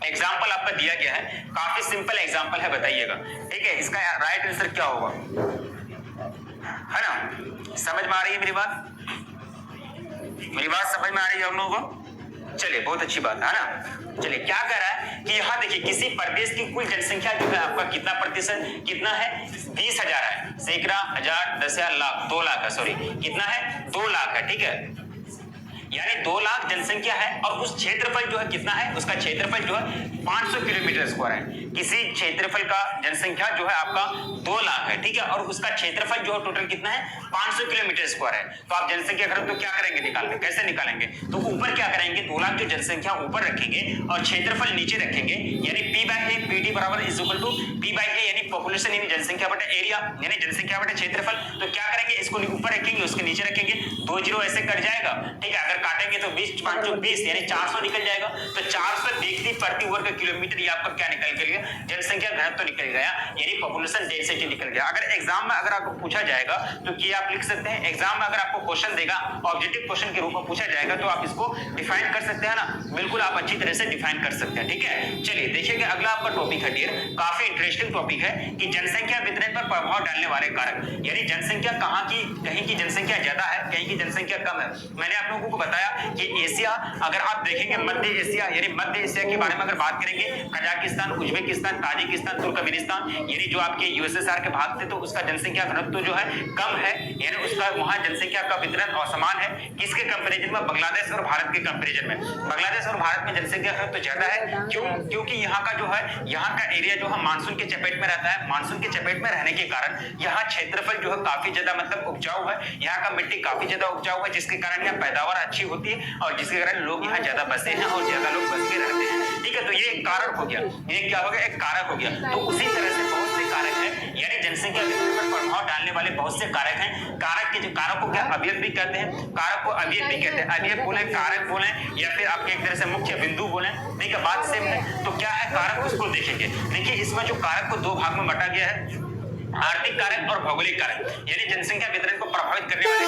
एग्जाम्पल आपका दिया गया है, काफी सिंपल एग्जाम्पल है, बताइएगा। ठीक है, इसका राइट आंसर क्या होगा, है ना, समझ में आ रही है मेरी बात, मेरी बात समझ में आ रही है हम लोगों को? चलिए, बहुत अच्छी बात है ना। चलिए, क्या कह रहा है कि यहाँ देखिए किसी प्रदेश की कुल जनसंख्या जो है आपका कितना प्रतिशत कितना है, 20,000 है, सैकड़ा, हजार, 10,000, लाख, 2 लाख है, सॉरी कितना है, 2 लाख है। ठीक है, यानी 2 लाख जनसंख्या है और उस क्षेत्रफल जो है कितना है, उसका क्षेत्रफल जो है 500 किलोमीटर स्क्वायर है। किसी क्षेत्रफल का जनसंख्या जो है आपका 2 लाख है, ठीक है, और उसका क्षेत्रफल जो है टोटल कितना है, 500 किलोमीटर स्क्वायर है। तो आप जनसंख्या घनत्व तो क्या करेंगे, निकालने कैसे निकालेंगे, तो ऊपर क्या करेंगे, 2 लाख की जनसंख्या ऊपर रखेंगे और क्षेत्रफल नीचे रखेंगे, यानी P/A, PD बराबर इज इक्वल टू P/A यानी पॉपुलेशन यानी जनसंख्या बटा एरिया यानी जनसंख्या बटा क्षेत्रफल। तो क्या करेंगे, इसको ऊपर रखेंगे, उसके नीचे रखेंगे, 2 जीरो ऐसे कट जाएगा। ठीक है, अगर काटेंगे तो 20 5 20 यानी 400 निकल जाएगा। तो 400 व्यक्ति प्रति वर्ग किलोमीटर, ये आपका क्या निकल गया, जनसंख्या घनत्व निकल गया, यानी पॉपुलेशन डेंसिटी निकल गया। अगर एग्जाम में अगर आपको पूछा जाएगा तो क्या आप लिख सकते हैं, एग्जाम में अगर आपको क्वेश्चन देगा, ऑब्जेक्टिव क्वेश्चन के रूप में पूछा जाएगा, तो आप इसको डिफाइन कर सकते हैं ना, बिल्कुल आप अच्छी तरह से डिफाइन कर सकते हैं। ठीक है, चलिए देखिएगा, अगला आपका टॉपिक है डियर, काफी इंटरेस्टिंग टॉपिक है कि जनसंख्या वितरण पर प्रभाव डालने वाले कारक, यानी जनसंख्या कहाँ की, कहीं की जनसंख्या ज्यादा है, कहीं की जनसंख्या कम है। मैंने आप लोगों को बताया कि एशिया, अगर आप देखेंगे मध्य एशिया, यानी मध्य एशिया के बारे में अगर बात करेंगे, कजाकिस्तान, उज्बेकिस्तान, ताजिकिस्तान, तुर्कमेनिस्तान, यानी जो आपके यूएसएसआर के भाग थे, तो उसका जनसंख्या घनत्व जो है कम है, यानी उसका वहां जनसंख्या का वितरण असमान है। किसके कंपैरिजन में, बांग्लादेश और भारत के कंपैरिजन में। बांग्लादेश और भारत में जनसंख्या घनत्व ज्यादा है, क्यों, क्योंकि यहाँ का जो है, यहाँ का एरिया जो है मानसून के चपेट में रहता है, मानसून के चपेट में रहने के कारण यहाँ क्षेत्रफल जो है काफी ज्यादा मतलब उपजाऊ है, यहाँ का मिट्टी काफी ज्यादा उपजाऊ है, जिसके कारण यहाँ पैदावार अच्छी होती है और जिसके कारण लोग यहाँ ज्यादा बसे हैं और ज्यादा लोग बस के रहते हैं। ठीक है, तो ये एक कारक हो गया, ये क्या हो गया, एक कारक हो गया। तो उसी तरह से बहुत से कारक हैं, यानी जनसंख्या वितरण पर प्रभाव डालने वाले बहुत से कारक हैं। कारक के जो कारक को क्या अवयव भी कहते हैं, कारक को अवयव भी कहते हैं, अवयव बोले, कारक बोले, या फिर आपके एक तरह से मुख्य बिंदु बोले। ठीक है, बात सेम है। तो क्या है कारक, उसको देखेंगे। देखिए, इसमें जो कारक को 2 भाग में बांटा गया है, आर्थिक कारक और भौगोलिक कारक, यानी जनसंख्या वितरण को प्रभावित करने वाले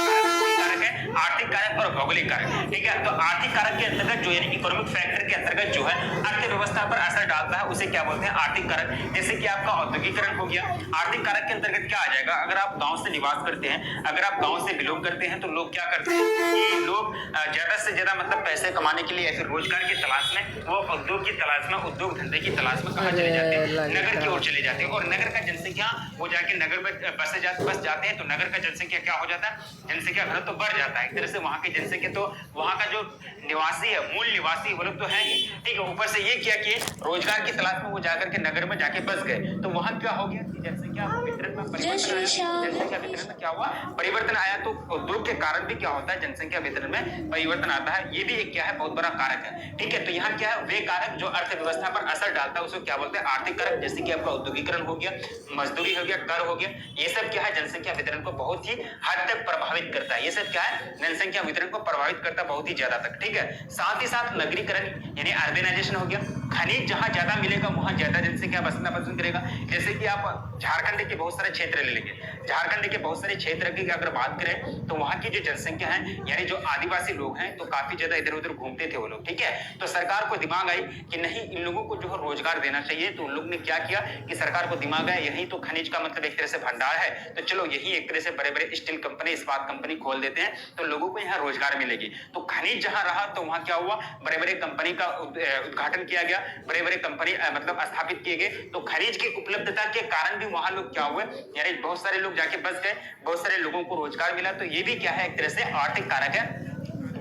कारक है आर्थिक कारक और भौगोलिक कारक। ठीक है, तो आर्थिक कारक के अंतर्गत जो यानी इकोनॉमिक फैक्टर के अंतर्गत जो है अर्थव्यवस्था पर असर डालता है, उसे क्या बोलते हैं, आर्थिक कारक। जैसे कि आपका औद्योगिकरण हो गया, आर्थिक कारक के अंतर्गत क्या आ जाएगा, अगर आप गांव से निवास करते हैं, अगर आप गांव से बिलोंग करते हैं, तो लोग क्या करते हैं कि लोग ज्यादा से ज्यादा मतलब पैसे कमाने के लिए या फिर रोजगार की तलाश में, वो उद्योग की तलाश में, उद्योग धंधे की तलाश में कहाँ चले जाते हैं, नगर की ओर चले जाते हैं। और नगर का जनसंख्या वो जाके नगर में बस जाते हैं, तो नगर का जनसंख्या क्या हो जाता है, जनसंख्या घनत्व तो बढ़ जाता है। एक तरह से वहां की जनसंख्या, तो वहां का जो निवासी है, मूल निवासी वो लोग तो है ही। ठीक है, ऊपर से ये किया कि रोजगार की तलाश में वो जाकर के नगर में जाके बस गए, तो वहां क्या हो गया, जनसंख्या वितरण में परिवर्तन आया। जनसंख्या वितरण में क्या हुआ, परिवर्तन आया। तो उद्योग के कारण भी क्या होता है, जनसंख्या वितरण में परिवर्तन आता है। ये भी एक क्या है, बहुत बड़ा कारक है। ठीक है, तो यहाँ क्या है, वे कारक जो अर्थव्यवस्था पर असर डालता है, उसको क्या बोलते हैं, आर्थिक कारक। जैसे कि आपका औद्योगिकरण हो गया, मजदूरी हो गया, कर हो गया, ये सब क्या है, जनसंख्या वितरण को बहुत ही हद तक प्रभावित करता है। ये सब क्या है, जनसंख्या वितरण को प्रभावित करता है बहुत ही ज्यादा तक। ठीक है, साथ ही साथ नगरीकरण यानी अर्बनाइजेशन हो गया, खनिज जहां ज्यादा मिलेगा वहां ज्यादा जनसंख्या बसना पसंद करेगा। जैसे कि आप झारखंड के बहुत सारे क्षेत्र ले लेंगे, झारखंड के बहुत सारे क्षेत्र की अगर बात करें, तो वहां की जो जनसंख्या है, यानी जो आदिवासी लोग हैं, तो काफी ज्यादा इधर उधर घूमते थे वो लोग। ठीक है, तो सरकार को दिमाग आई कि नहीं, इन लोगों को जो है रोजगार देना चाहिए। तो उन लोग ने क्या किया कि सरकार को दिमाग आया, यही तो खनिज का मतलब एक तरह से भंडार है, तो चलो यही एक तरह से बड़े बड़े स्टील कंपनी, इस्पात कंपनी खोल देते हैं, तो लोगों को यहाँ रोजगार मिलेगी। तो खनिज जहां रहा, तो वहां क्या हुआ, बड़े बड़े कंपनी का उद्घाटन किया गया, बड़े बड़े कंपनी मतलब स्थापित किए गए। तो खनिज की उपलब्धता के कारण भी वहां लोग क्या हुए, यानी बहुत सारे लोग जाके बस गए, बहुत सारे लोगों को रोजगार मिला। तो ये भी क्या है, एक तरह से आर्थिक कारक है।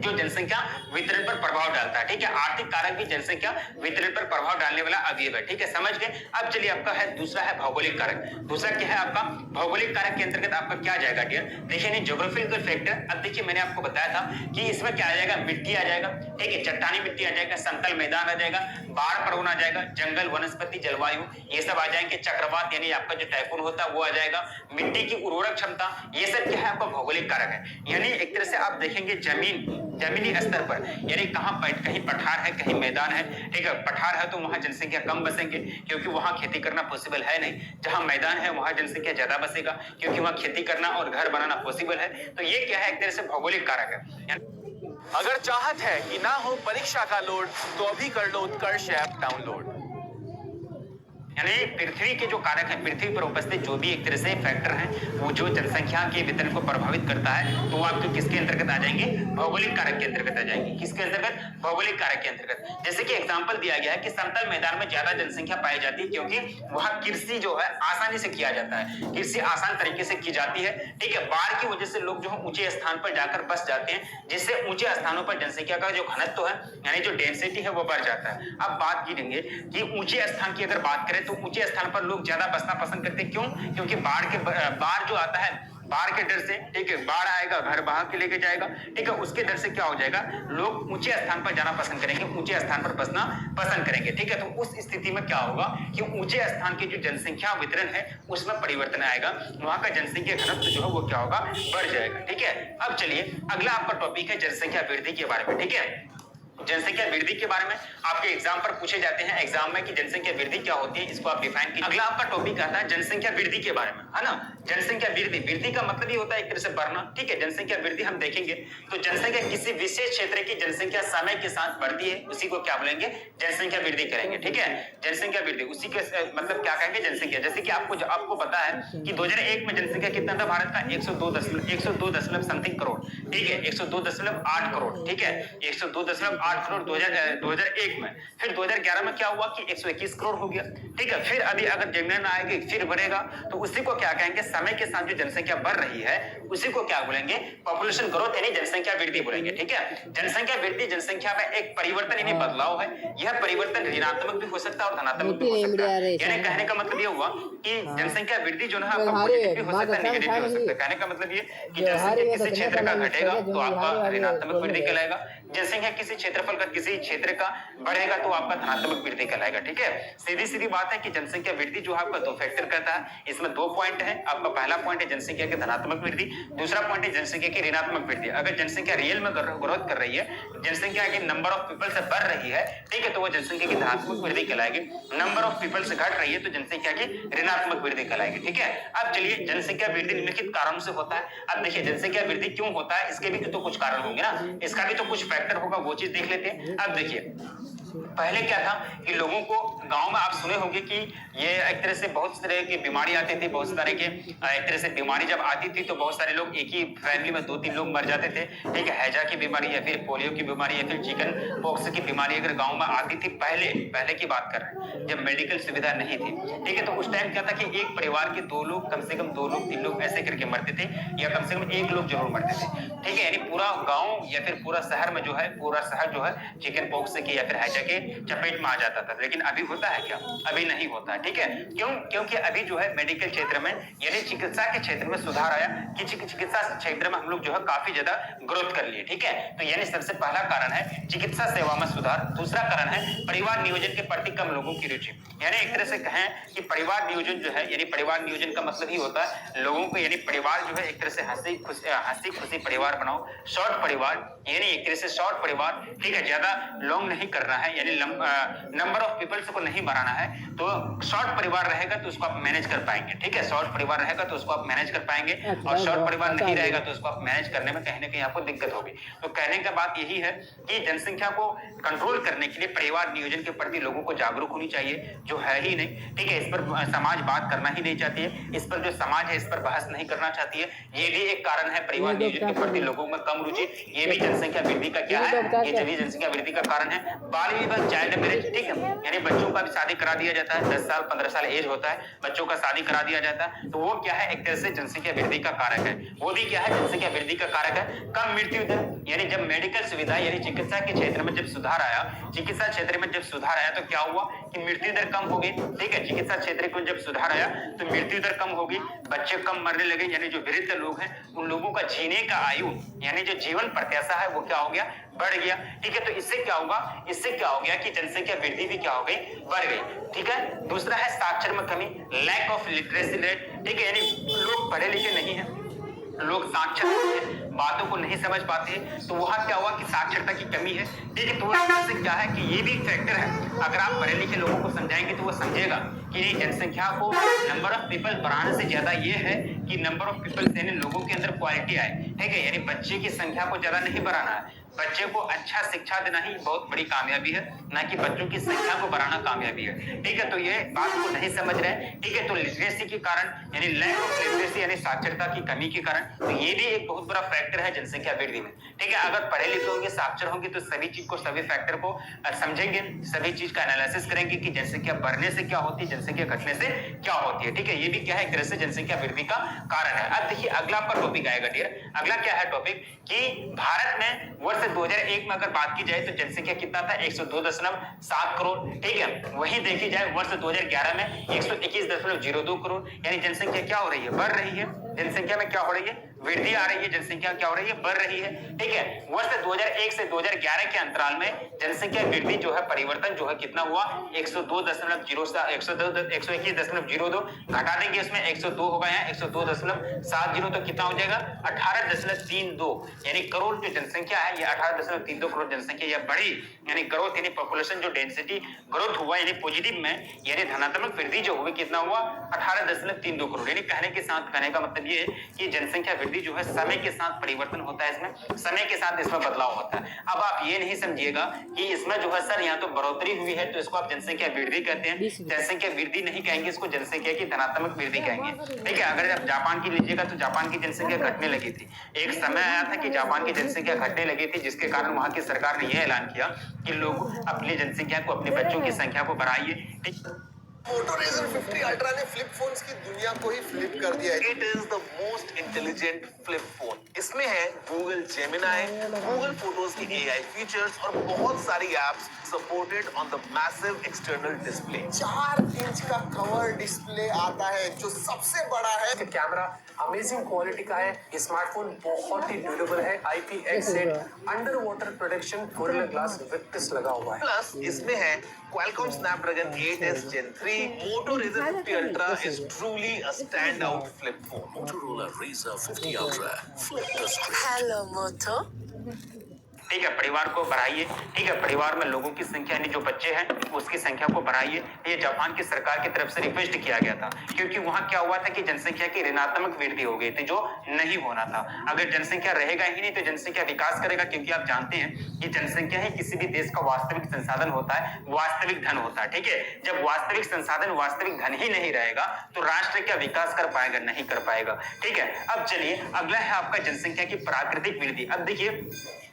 जो जनसंख्या वितरण पर प्रभाव डालता है। ठीक है, आर्थिक कारक भी जनसंख्या वितरण पर प्रभाव डालने वाला अवयव है। ठीक है, समझ गए। अब चलिए आपका है दूसरा है भौगोलिक कारक। दूसरा क्या है आपका भौगोलिक कारक के अंतर्गत आपका क्या जाएगा डियर, देखिए नहीं ज्योग्राफिकल फैक्टर। अब देखिए मैंने आपको बताया था कि इसमें क्या आ जाएगा, मिट्टी आ जाएगा, ठीक है, चट्टानी मिट्टी आ जाएगा, समतल मैदान आ जाएगा, बाढ़ प्रवण आ जाएगा, जंगल वनस्पति जलवायु ये सब आ जाएंगे, चक्रवात यानी आपका जो टाइफून होता है वो आ जाएगा, मिट्टी की उर्वरक क्षमता, ये सब क्या है आपका भौगोलिक कारक है। यानी एक तरह से आप देखेंगे जमीनी स्तर पर, यानी कहीं पठार है कहीं मैदान है, ठीक है, पठार है तो वहां जनसंख्या कम बसेंगे क्योंकि वहां खेती करना पॉसिबल है नहीं, जहां मैदान है वहां जनसंख्या ज्यादा बसेगा क्योंकि वहां खेती करना और घर बनाना पॉसिबल है। तो ये क्या है, एक तरह से भौगोलिक कारक है। अगर चाहत है कि ना हो परीक्षा का लोड तो अभी कर लो उत्कर्ष ऐप डाउनलोड। यानी पृथ्वी के जो कारक हैं, पृथ्वी पर उपस्थित जो भी एक तरह से फैक्टर हैं वो जो जनसंख्या के वितरण को प्रभावित करता है तो वो आपको किसके अंतर्गत आ जाएंगे, भौगोलिक कारक के अंतर्गत आ जाएंगे। किसके अंतर्गत, भौगोलिक कारक के अंतर्गत। जैसे कि एग्जांपल दिया गया है कि समतल मैदान में ज्यादा जनसंख्या पाई जाती है क्योंकि वहां कृषि जो है आसानी से किया जाता है, कृषि आसान तरीके से की जाती है। ठीक है, बाढ़ की वजह से लोग जो है ऊंचे स्थान पर जाकर बस जाते हैं जिससे ऊंचे स्थानों पर जनसंख्या का जो घनत्व है यानी जो डेंसिटी है वो बढ़ जाता है। अब बात करेंगे कि ऊंचे स्थान की अगर बात करें तो ऊंचे स्थान पर लोग ज्यादा बसना पसंद करते हैं। क्यों? क्योंकि बाढ़ जो आता है, बाढ़ के डर से, ठीक है, बाढ़ आएगा घर बहा के लेके जाएगा, ठीक है, उसके डर से क्या हो जाएगा, लोग ऊंचे स्थान पर जाना पसंद करेंगे, ऊंचे स्थान पर बसना पसंद करेंगे। ठीक है, तो उस स्थिति में क्या होगा कि ऊंचे स्थान की जो जनसंख्या वितरण है उसमें परिवर्तन आएगा, वहां का जनसंख्या घनत्व जो है वो क्या होगा, बढ़ जाएगा। ठीक है, अब चलिए अगला आपका टॉपिक है जनसंख्या वृद्धि के बारे में। ठीक है, जनसंख्या वृद्धि के बारे में आपके एग्जाम पर पूछे जाते हैं एग्जाम में कि जनसंख्या वृद्धि क्या होती है, इसको आप डिफाइन कीजिए। अगला आपका टॉपिक आता है जनसंख्या वृद्धि के बारे में, है ना। जनसंख्या वृद्धि, वृद्धि का मतलब ये होता है एक तरह से बढ़ना। ठीक है, जनसंख्या वृद्धि हम देखेंगे तो जनसंख्या किसी विशेष क्षेत्र की जनसंख्या समय के साथ बढ़ती है, उसी को क्या बोलेंगे, जनसंख्या वृद्धि करेंगे। ठीक है, जनसंख्या वृद्धि उसी के मतलब क्या कहेंगे, जनसंख्या। जैसे कि आपको पता है कि 2001 में जनसंख्या कितना था भारत का, 102 समथिंग करोड़। ठीक है, 102.8 करोड़। ठीक है, 102.8 करोड़ 2001 में। फिर 2011 में क्या हुआ कि 121 करोड़ हो गया। ठीक है, फिर अभी अगर जनगणना आएगी फिर बढ़ेगा तो उसी को क्या कहेंगे, समय के साथ जो जनसंख्या बढ़ रही है उसी को क्या बोलेंगे, पॉपुलेशन ग्रोथ यानी जनसंख्या वृद्धि बोलेंगे। ठीक है, जनसंख्या वृद्धि जनसंख्या में एक परिवर्तन यानी बदलाव है। यह परिवर्तन ऋणात्मक भी हो सकता है और धनात्मक भी हो सकता है। यानी कहने का मतलब ये हुआ कि जनसंख्या वृद्धि जो है आपका पॉजिटिव भी हो सकता है, नेगेटिव भी हो सकता है। कहने का मतलब ये कि जनसंख्या किसी क्षेत्र का घटेगा तो आपका ऋणात्मक वृद्धि कहलाएगा, जनसंख्या किसी क्षेत्रफल का किसी क्षेत्र का बढ़ेगा तो आपका धनात्मक वृद्धि कहलाएगा। ठीक है, सीधी बात है कि जनसंख्या वृद्धि जो है आपका दो फैक्टर करता है, इसमें दो पॉइंट है। आपका पहला पॉइंट है जनसंख्या की धनात्मक वृद्धि, दूसरा पॉइंट है जनसंख्या की ऋणात्मक वृद्धि। अगर जनसंख्या रियल में ग्रोथ कर रही है, जनसंख्या के नंबर ऑफ पीपल से बढ़ रही है, ठीक है, तो वो जनसंख्या की धनात्मक वृद्धि कहलाएगी। नंबर ऑफ पीपल से घट रही है तो जनसंख्या की ऋणात्मक वृद्धि कहलाएगी। ठीक है, अब चलिए जनसंख्या वृद्धि निम्नलिखित कारणों से होता है। अब देखिए जनसंख्या वृद्धि क्यों होता है, इसके भी तो कुछ कारण होंगे ना, इसका भी तो कुछ फैक्टर होगा, वो चीज देख लेते हैं। अब देखिए पहले क्या था कि लोगों को गांव में आप सुने होंगे कि ये एक तरह से बहुत तरह की बीमारी आती थी, बहुत सारे के एक तरह से बीमारी जब आती थी तो बहुत सारे लोग एक ही फैमिली में 2-3 लोग मर जाते थे। ठीक है, हैजा की बीमारी या फिर पोलियो की बीमारी या फिर चिकन पॉक्स की बीमारी अगर गांव में आती थी, पहले की बात कर रहे हैं जब मेडिकल सुविधा नहीं थी। ठीक है, तो उस टाइम क्या था कि एक परिवार के 2 लोग, कम से कम 2 लोग 3 लोग ऐसे करके मरते थे या कम से कम 1 लोग जरूर मरते थे। ठीक है, यानी पूरा गाँव या फिर पूरा शहर में जो है, पूरा शहर जो है चिकन पॉक्स की या फिर हैजा के चपेट में आ जाता था। लेकिन अभी होता है क्या, अभी नहीं होता है। ठीक है, क्यों? क्योंकि अभी जो है मेडिकल क्षेत्र में यानी चिकित्सा के क्षेत्र में सुधार आया कि चिकित्सा क्षेत्र में हम लोग जो है काफी ज्यादा ग्रोथ कर लिए। ठीक है, तो यानी सबसे पहला कारण है चिकित्सा सेवा में सुधार। दूसरा कारण है परिवार नियोजन के प्रति कम लोगों की रुचि। यानी एक तरह से कहें कि परिवार नियोजन जो है, यानी परिवार नियोजन का मतलब ही होता है लोगों को, यानी परिवार जो है एक तरह से हंसी खुशी परिवार बनाओ, शॉर्ट परिवार, यानी एक तरह से शॉर्ट परिवार। ठीक है, ज्यादा लॉन्ग नहीं करना है, यानी नंबर ऑफ पीपल्स को नहीं बढ़ाना है, तो शॉर्ट परिवार रहेगा तो उसको आप मैनेज कर पाएंगे। ठीक है, शॉर्ट परिवार रहेगा तो उसको आप मैनेज कर पाएंगे, और शॉर्ट परिवार नहीं रहेगा तो उसको आप मैनेज करने में कहीं ना कहीं आपको दिक्कत होगी। तो कहने का बात यही है कि जनसंख्या को कंट्रोल करने के लिए परिवार नियोजन के प्रति लोगों को जागरूक होनी चाहिए, जो है ही नहीं। ठीक है, इस पर समाज बात करना ही नहीं चाहती है, इस पर जो समाज है इस पर बहस नहीं करना चाहती है। ये भी एक कारण है परिवार नियोजन के प्रति लोगों में कम रुचि, ये भी जनसंख्या वृद्धि का क्या है, ये जलीय जनसंख्या वृद्धि का कारण है। बाल विवाह, चाइल्ड मैरिज, ठीक है, यानी बच्चों का भी शादी करा दिया जाता है। 10 साल 15 साल एज होता है, बच्चों का शादी करा दिया जाता है, तो वो क्या है, एक तरह से जनसंख्या वृद्धि का कारक है। वो भी क्या है, जनसंख्या वृद्धि का कारक है। कम मृत्यु दर, यानी जब मेडिकल सुविधा यानी चिकित्सा के क्षेत्र में जब सुधार आया, चिकित्सा क्षेत्र में जब सुधार आया तो क्या हुआ कि मृत्यु दर कम हो गई। ठीक है, चिकित्सा क्षेत्र को जब सुधार आया तो मृत्यु दर कम होगी, बच्चे कम मरने लगे, यानी जो वृद्ध लोग हैं उन लोगों का जीने का आयु यानी जो जीवन प्रत्याशा है वो क्या हो गया, बढ़ गया। ठीक है, तो इससे क्या होगा, इससे क्या हो गया कि जनसंख्या वृद्धि भी क्या हो गई, बढ़ गई। ठीक है, दूसरा है साक्षर में कमी, लैक ऑफ लिटरेसी रेट। ठीक है, यानी लोग पढ़े लिखे नहीं है, लोग साक्षर नहीं है, बातों को नहीं समझ पाते हैं, तो वहां क्या हुआ कि साक्षरता की कमी है। ठीक है, तो इससे क्या है कि ये भी फैक्टर है। अगर आप पढ़े लिखे लोगों को समझाएंगे तो वो समझेगा कि नहीं, जनसंख्या को नंबर ऑफ पीपल बढ़ाने से ज्यादा ये है कि नंबर ऑफ पीपल यानी लोगों के अंदर क्वालिटी आए। ठीक है, यानी बच्चे की संख्या को ज्यादा नहीं बढ़ाना है, बच्चे को अच्छा शिक्षा देना ही बहुत बड़ी कामयाबी है, ना कि बच्चों की संख्या को बढ़ाना कामयाबी है। ठीक है, तो ये बात को नहीं समझ रहे हैं। ठीक है, तो लिटरेसी के कारण यानी लैक ऑफ लिटरेसी यानी साक्षरता की कमी के कारण, तो ये भी एक बहुत बड़ा फैक्टर है जनसंख्या वृद्धि में। ठीक है, अगर पढ़े लिखे होंगे, साक्षर होंगे तो सभी चीज को, सभी फैक्टर को समझेंगे, सभी चीज का एनालिसिस करेंगे कि जनसंख्या बढ़ने से क्या होती है, जनसंख्या घटने से क्या होती है। ठीक है, ये भी क्या है, एक तरह से जनसंख्या वृद्धि का कारण है। अब देखिए अगला आपका टॉपिक आएगा डियर, अगला क्या है टॉपिक कि भारत में वर्ष 2001 में अगर बात की जाए तो जनसंख्या कितना था, 102.7 करोड़। ठीक है, वहीं देखी जाए वर्ष 2011 में 121.02 करोड़, यानी जनसंख्या क्या हो रही है, बढ़ रही है। जनसंख्या में क्या हो रही है, वृद्धि आ रही है, जनसंख्या क्या हो रही है, बढ़ रही है। ठीक है, वर्ष 2001 से 2011 के अंतराल में जनसंख्या वृद्धि जो है, परिवर्तन जो है कितना हुआ, 121.02 घटा देंगे उसमें 102 होगा, यहाँ 102.70 तो कितना हो जाएगा 18.32, यानी करोड़ जो जनसंख्या है ये 18.32 करोड़ जनसंख्या यह बढ़ी, यानी ग्रोथ यानी पॉपुलेशन जो डेंसिटी ग्रोथ हुआ यानी पॉजिटिव में, यानी धनात्मक वृद्धि जो हुई कितना हुआ 18.32 करोड़। यानी कहने के साथ, कहने का मतलब ये है कि जनसंख्या वृद्धि जो है समय के साथ परिवर्तन होता है, इसमें समय के साथ इसमें बदलाव होता है। अब आप ये नहीं समझिएगा कि इसमें जो है सर यहाँ तो बढ़ोतरी हुई है तो इसको आप जनसंख्या वृद्धि कहते हैं, जनसंख्या वृद्धि नहीं कहेंगे, इसको जनसंख्या की धनात्मक वृद्धि कहेंगे। ठीक है, अगर आप जापान की लीजिएगा तो जापान की जनसंख्या घटने लगी थी, एक समय आया था कि जापान की जनसंख्या घटने लगी थी, जिसके कारण वहां की सरकार ने यह ऐलान किया कि लोग अपनी जनसंख्या को, अपने बच्चों की संख्या को बढ़ाइए। मोटो रेजर 50 अल्ट्रा ने फ्लिप फोन्स की दुनिया को ही फ्लिप कर दिया है। It is the most intelligent flip phone. इसमें है गूगल जेमिनाई, गूगल फोटोज की एआई फीचर्स और बहुत सारी apps supported on the massive external display. 4 inch का कवर डिस्प्ले आता है जो सबसे बड़ा है। कैमरा अमेजिंग क्वालिटी का है, स्मार्टफोन बहुत ही ड्यूरेबल है, IPX8 under water protection, Gorilla Glass Victus लगा हुआ है। प्लस इसमें है Qualcomm Snapdragon 8s Gen 3. Moto Razr 50 Ultra is truly a standout flip phone. Motorola Razr 50 Ultra. Flip the script. Hello, Moto. ठीक है, परिवार को बढ़ाइए। ठीक है, परिवार में लोगों की संख्या यानी जो बच्चे हैं उसकी संख्या को बढ़ाइए। ये जापान की सरकार की तरफ से रिक्वेस्ट किया गया था, क्योंकि वहां क्या हुआ था कि जनसंख्या की ऋणात्मक वृद्धि हो गई थी जो नहीं होना था। अगर जनसंख्या रहेगा ही नहीं तो जनसंख्या विकास करेगा, क्योंकि आप जानते हैं कि जनसंख्या ही किसी भी देश का वास्तविक संसाधन होता है, वास्तविक धन होता है। ठीक है, जब वास्तविक संसाधन, वास्तविक धन ही नहीं रहेगा तो राष्ट्र क्या विकास कर पाएगा, नहीं कर पाएगा। ठीक है, अब चलिए अगला है आपका जनसंख्या की प्राकृतिक वृद्धि। अब देखिए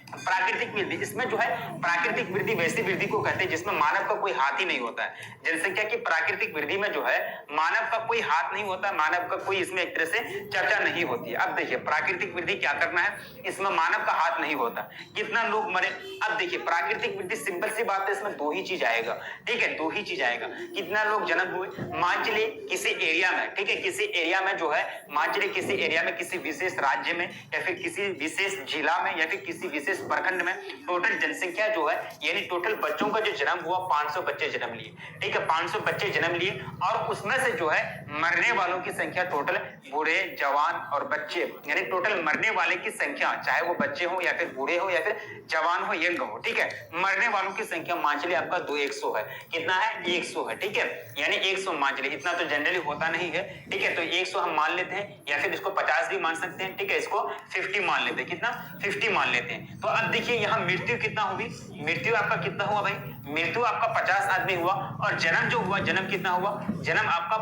प्राकृतिक वृद्धि, इसमें जो है प्राकृतिक वृद्धि वैसी वृद्धि को कहते हैं जिसमें मानव का कोई हाथ ही नहीं होता है। जनसंख्या की प्राकृतिक वृद्धि में जो है मानव का कोई हाथ नहीं होता, मानव का कोई इसमें एक तरह से चर्चा नहीं होती है। अब देखिए प्राकृतिक वृद्धि क्या करना है, इसमें मानव का हाथ नहीं होता, कितना लोग मरे। अब देखिए प्राकृतिक वृद्धि सिंपल सी बात है, इसमें दो ही चीज आएगा। ठीक है, दो ही चीज आएगा, कितना लोग जन्म हुए। मान चलिए किसी एरिया में, ठीक है, किसी एरिया में जो है, मान चलिए किसी एरिया में, किसी विशेष राज्य में या फिर किसी विशेष जिला में या फिर किसी विशेष प्रखंड में टोटल जनसंख्या जो है यानी टोटल बच्चों का जो जन्म हुआ 500 बच्चे जन्म लिए। ठीक है, 500 बच्चे जन्म लिए और उसमें से जो है मरने वालों की संख्या टोटल बूढ़े, जवान और बच्चे, यानी टोटल मरने वाले की संख्या, चाहे वो बच्चे हो या फिर बूढ़े हो या फिर जवान हो, यंग हो। ठीक है, मरने वालों की संख्या मान चलिए आपका 100 है। कितना है, 100 है। ठीक है, यानी 100 मान चलिए, इतना तो जनरली होता नहीं है। ठीक है, तो 100 हम मान लेते हैं या फिर इसको 50 भी मान सकते हैं। ठीक है, इसको 50 मान लेते हैं। कितना, 50 मान लेते हैं। तो तो अब देखिए यहाँ मृत्यु कितना हुई, मृत्यु आपका कितना हुआ भाई, मृत्यु आपका 50 आदमी हुआ, और जन्म जो हुआ, जन्म कितना हुआ, जन्म आपका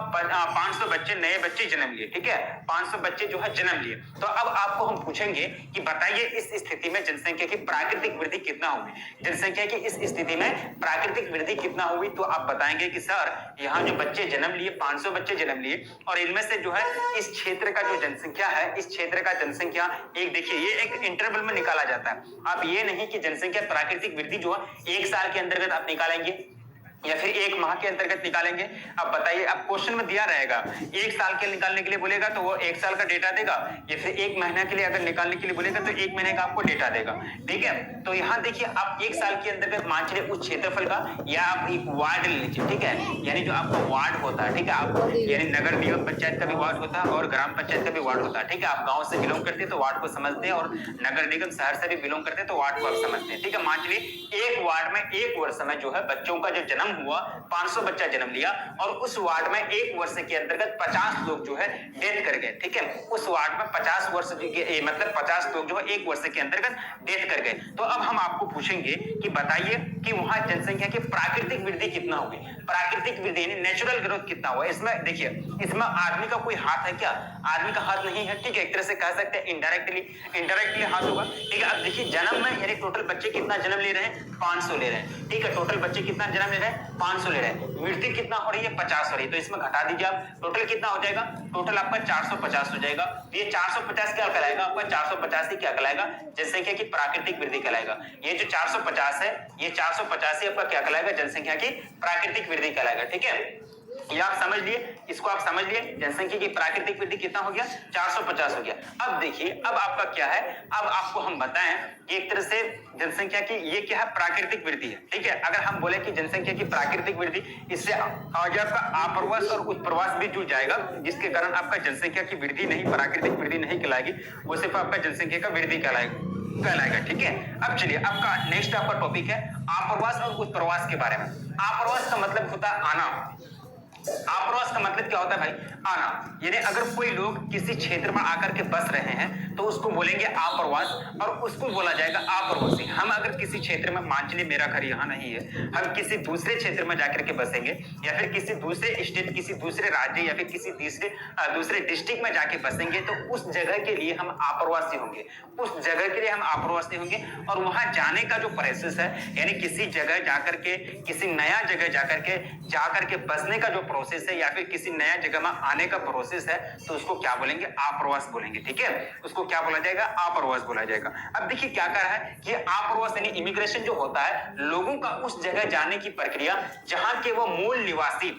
500 बच्चे, नए बच्चे जन्म लिए, ठीक है, 500 बच्चे जो है जन्म लिए। तो अब आपको हम पूछेंगे कि बताइए इस स्थिति में जनसंख्या की प्राकृतिक वृद्धि कितना होगी, जनसंख्या की इस स्थिति में प्राकृतिक वृद्धि कितना होगी। तो आप बताएंगे कि सर यहाँ जो बच्चे जन्म लिए, 500 बच्चे जन्म लिए, और इनमें से जो है इस क्षेत्र का जो जनसंख्या है, इस क्षेत्र का जनसंख्या एक देखिए ये एक इंटरवल में निकाला जाता है। आप ये नहीं कि जनसंख्या प्राकृतिक वृद्धि जो है 1 साल के अंतर्गत आप निकालेंगे या फिर 1 माह के अंतर्गत निकालेंगे। अब बताइए, अब क्वेश्चन में दिया रहेगा 1 साल के निकालने के लिए बोलेगा तो वो 1 साल का डेटा देगा, या फिर 1 महीना के लिए अगर निकालने के लिए बोलेगा तो 1 महीने का आपको डेटा देगा, ठीक है। तो यहाँ देखिए आप 1 साल के अंतर्गत मान चलिए उस क्षेत्रफल का, या आप एक वार्ड ले लीजिए, ठीक है, यानी जो आपका वार्ड होता है, ठीक है, आप यानी नगर निगम पंचायत का भी वार्ड होता है और ग्राम पंचायत का भी वार्ड होता है, ठीक है। आप गाँव से बिलोंग करते हैं तो वार्ड को समझते हैं, और नगर निगम शहर से भी बिलोंग करते हैं तो वार्ड को आप समझते हैं, ठीक है। मान चलिए एक वार्ड में 1 वर्ष में जो है बच्चों का जो जन्म हुआ, 500 बच्चा जन्म लिया, और उस वार्ड में 1 वर्ष के अंतर्गत 50 लोग जो है डेथ कर गए, ठीक है। उस वार्ड में 50 वर्ष के मतलब 50 लोग जो है 1 वर्ष के अंतर्गत डेथ कर गए। तो अब हम आपको पूछेंगे कि बताइए कि वहां जनसंख्या की प्राकृतिक वृद्धि कितना होगी, प्राकृतिक वृद्धि यानी नेचुरल ग्रोथ कितना हुआ। इसमें देखिए, इसमें आदमी का कोई हाथ है क्या, आदमी का हाथ नहीं है, ठीक है। एक तरह से कह सकते हैं इनडायरेक्टली हाथ होगा, ठीक है। अब देखिए जन्म में यानी टोटल बच्चे कितना जन्म ले रहे हैं, 500 ले रहे हैं, ठीक है। टोटल बच्चे कितना जन्म ले रहे हैं, 500 ले रहे हैं। मृत्यु कितना हो रही है, 50 हो रही है, तो इसमें घटा दीजिए आप, टोटल कितना हो जाएगा, टोटल आपका 450 हो जाएगा। ये 450 क्या कहलाएगा आपका, 450 ही क्या कहलाएगा, जनसंख्या की प्राकृतिक वृद्धि कहलाएगा। ये जो 450 है, ये 450 ही आपका क्या कहलाएगा, जनसंख्या की प्राकृतिक वृद्धि कहलाएगा, ठीक है। ये आप समझ लिए, इसको आप समझ लिए, जनसंख्या की प्राकृतिक वृद्धि कितना हो गया, 450 हो गया। अब देखिए, अब आपका क्या है, अब आपको हम बताएं कि एक तरह से जनसंख्या की ये क्या है, प्राकृतिक वृद्धि है, ठीक है। अगर हम बोले कि जनसंख्या की प्राकृतिक वृद्धि, इससे आगे आपका आप्रवास और उत्प्रवास भी जुड़ जाएगा, जिसके कारण आपका जनसंख्या की वृद्धि नहीं, प्राकृतिक वृद्धि नहीं कहलाएगी, वो सिर्फ आपका जनसंख्या का वृद्धि कहलाएगा, ठीक है। अब चलिए, आपका नेक्स्ट आपका टॉपिक है आप्रवास और उत्प्रवास के बारे में। आप्रवास का मतलब होता है आना, आप्रवास का मतलब क्या होता है भाई, आना, यानी अगर कोई लोग किसी क्षेत्र में आकर के बस रहे हैं तो उसको बोलेंगे आप्रवास, और उसको बोला जाएगा आप्रवासी। हम अगर किसी क्षेत्र में, मान चलिए मेरा घर यहाँ नहीं है, हम किसी दूसरे क्षेत्र में जाकर के बसेंगे, या फिर किसी दूसरे स्टेट, किसी दूसरे राज्य, या फिर किसी दूसरे डिस्ट्रिक्ट में जाके बसेंगे, तो उस जगह के लिए हम आप्रवासी होंगे, उस जगह के लिए हम आप्रवासी होंगे। और वहां जाने का जो प्रोसेस है, यानी किसी जगह जाकर के, किसी नया जगह जाकर के बसने का जो प्रोसेस है, या फिर किसी नया जगह में आने का प्रोसेस है, तो उसको क्या बोलेंगे, आप्रवास बोलेंगे, ठीक है। उसको क्या बोला जाएगा, आप्रवास बोला जाएगा। अब देखिए क्या कर रहा है कि आप्रवास यानी इमिग्रेशन जो होता है, लोगों का उस जगह जाने की प्रक्रिया जहां के वो मूल निवासी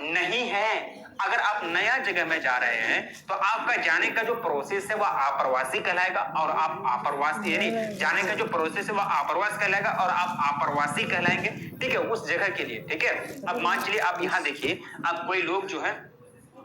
नहीं है। अगर आप नया जगह में जा रहे हैं तो आपका जाने का जो प्रोसेस है वह आप्रवासी कहलाएगा, और आप आप्रवासी यानी जाने का जो प्रोसेस है वह आप्रवास कहलाएगा, और आप आप्रवासी कहलाएंगे, ठीक है, उस जगह के लिए, ठीक है। अब मान चलिए आप यहाँ देखिए, अब कोई लोग जो है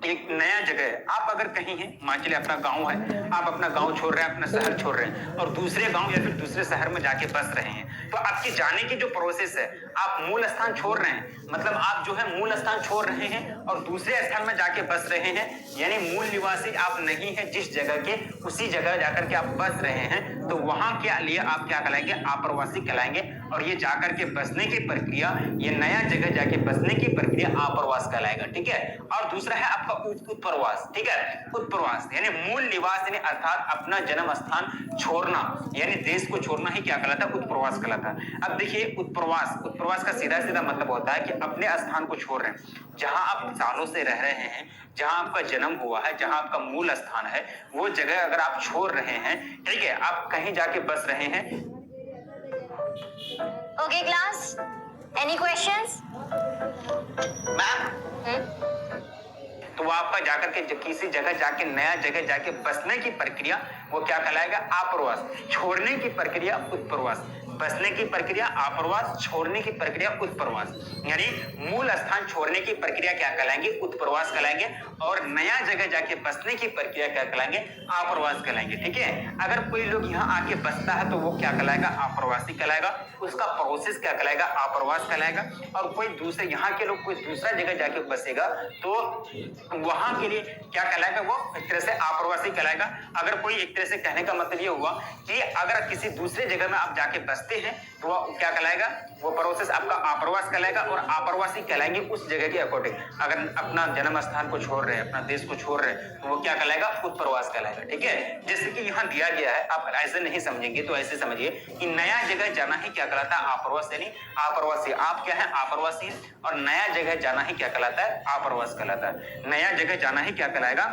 एक नया जगह है, आप अगर कहीं हैं, मान चलिए अपना गांव है, आप अपना गांव छोड़ रहे हैं, अपना शहर छोड़ रहे हैं, और दूसरे गांव या फिर दूसरे शहर में जाके बस रहे हैं, तो आपकी जाने की जो प्रोसेस है, आप मूल स्थान छोड़ रहे हैं, मतलब आप जो है मूल स्थान छोड़ रहे हैं और दूसरे स्थान में जाके बस रहे हैं, यानी मूल निवासी आप नहीं है जिस जगह के, उसी जगह जाकर के आप बस रहे हैं, तो वहां के लिए आप क्या कहलाएंगे, आप्रवासी कहलाएंगे। और ये जाकर के बसने की प्रक्रिया, ये नया जगह जाके बसने की प्रक्रिया आप्रवास कहलाएगा, ठीक है। और दूसरा है आपका उत्प्रवास, ठीक है। उत्प्रवास यानी मूल निवास यानी अर्थात अपना जन्म स्थान छोड़ना, यानी देश को छोड़ना ही क्या कहलाता है, उत्प्रवास कहलाता है। अब देखिए उत्प्रवास का सीधा सीधा मतलब होता है कि अपने स्थान को छोड़ रहे हैं, जहां आप सालों से रह रहे हैं, जहां आपका जन्म हुआ है, जहां आपका मूल स्थान है, वो जगह अगर आप छोड़ रहे हैं, ठीक है, आप कहीं जाके बस रहे हैं। Okay, class. Any questions? Ma'am, तो वो आपका जाकर के किसी जगह जाके नया जगह जाके बसने की प्रक्रिया वो क्या कहलाएगा, आप्रवास। छोड़ने की प्रक्रिया उत्प्रवास। बसने की प्रक्रिया आप्रवास, छोड़ने की प्रक्रिया उत्प्रवास। यानी मूल स्थान छोड़ने की प्रक्रिया क्या कहलाएंगे? उत्प्रवास कहलाएंगे, और नया जगह जाके बसने की प्रक्रिया क्या कहलाएंगे? आप्रवास कहलाएंगे। ठीक है, अगर कोई लोग यहाँ आके बसता है तो वो क्या कहलाएगा? आप्रवासी कहलाएगा, उसका प्रोसेस क्या कहलाएगा? आप्रवास कहलाएगा। और कोई दूसरे यहाँ के लोग कोई दूसरा जगह जाके बसेगा तो वहां के लिए क्या कहलाएगा? वो एक तरह से आप्रवासी कहलाएगा। अगर कोई एक तरह से कहने का मतलब ये हुआ कि अगर किसी दूसरे जगह में आप जाके बसते हैं तो वो क्या कहलाएगा? वो प्रोसेस आपका आप्रवास कहलाएगा, और आप्रवासी कहलाएंगे उस जगह के अकॉर्डिंग। अगर अपना जन्म स्थान को छोड़ रहे हैं, अपना देश को छोड़ रहे हैं, तो वो क्या कहलाएगा? उत्प्रवास कहलाएगा। ठीक है, जैसे कि यहाँ दिया गया है, आप ऐसे नहीं समझेंगे तो ऐसे समझिए कि नया जगह जाना ही क्या कहलाता है? आप्रवास, यानी आप्रवासी। आप क्या है? आप्रवासी है, और नया जगह जाना ही क्या कहलाता है? आप्रवास कहलाता है। नया जगह जाना ही क्या कहलाएगा?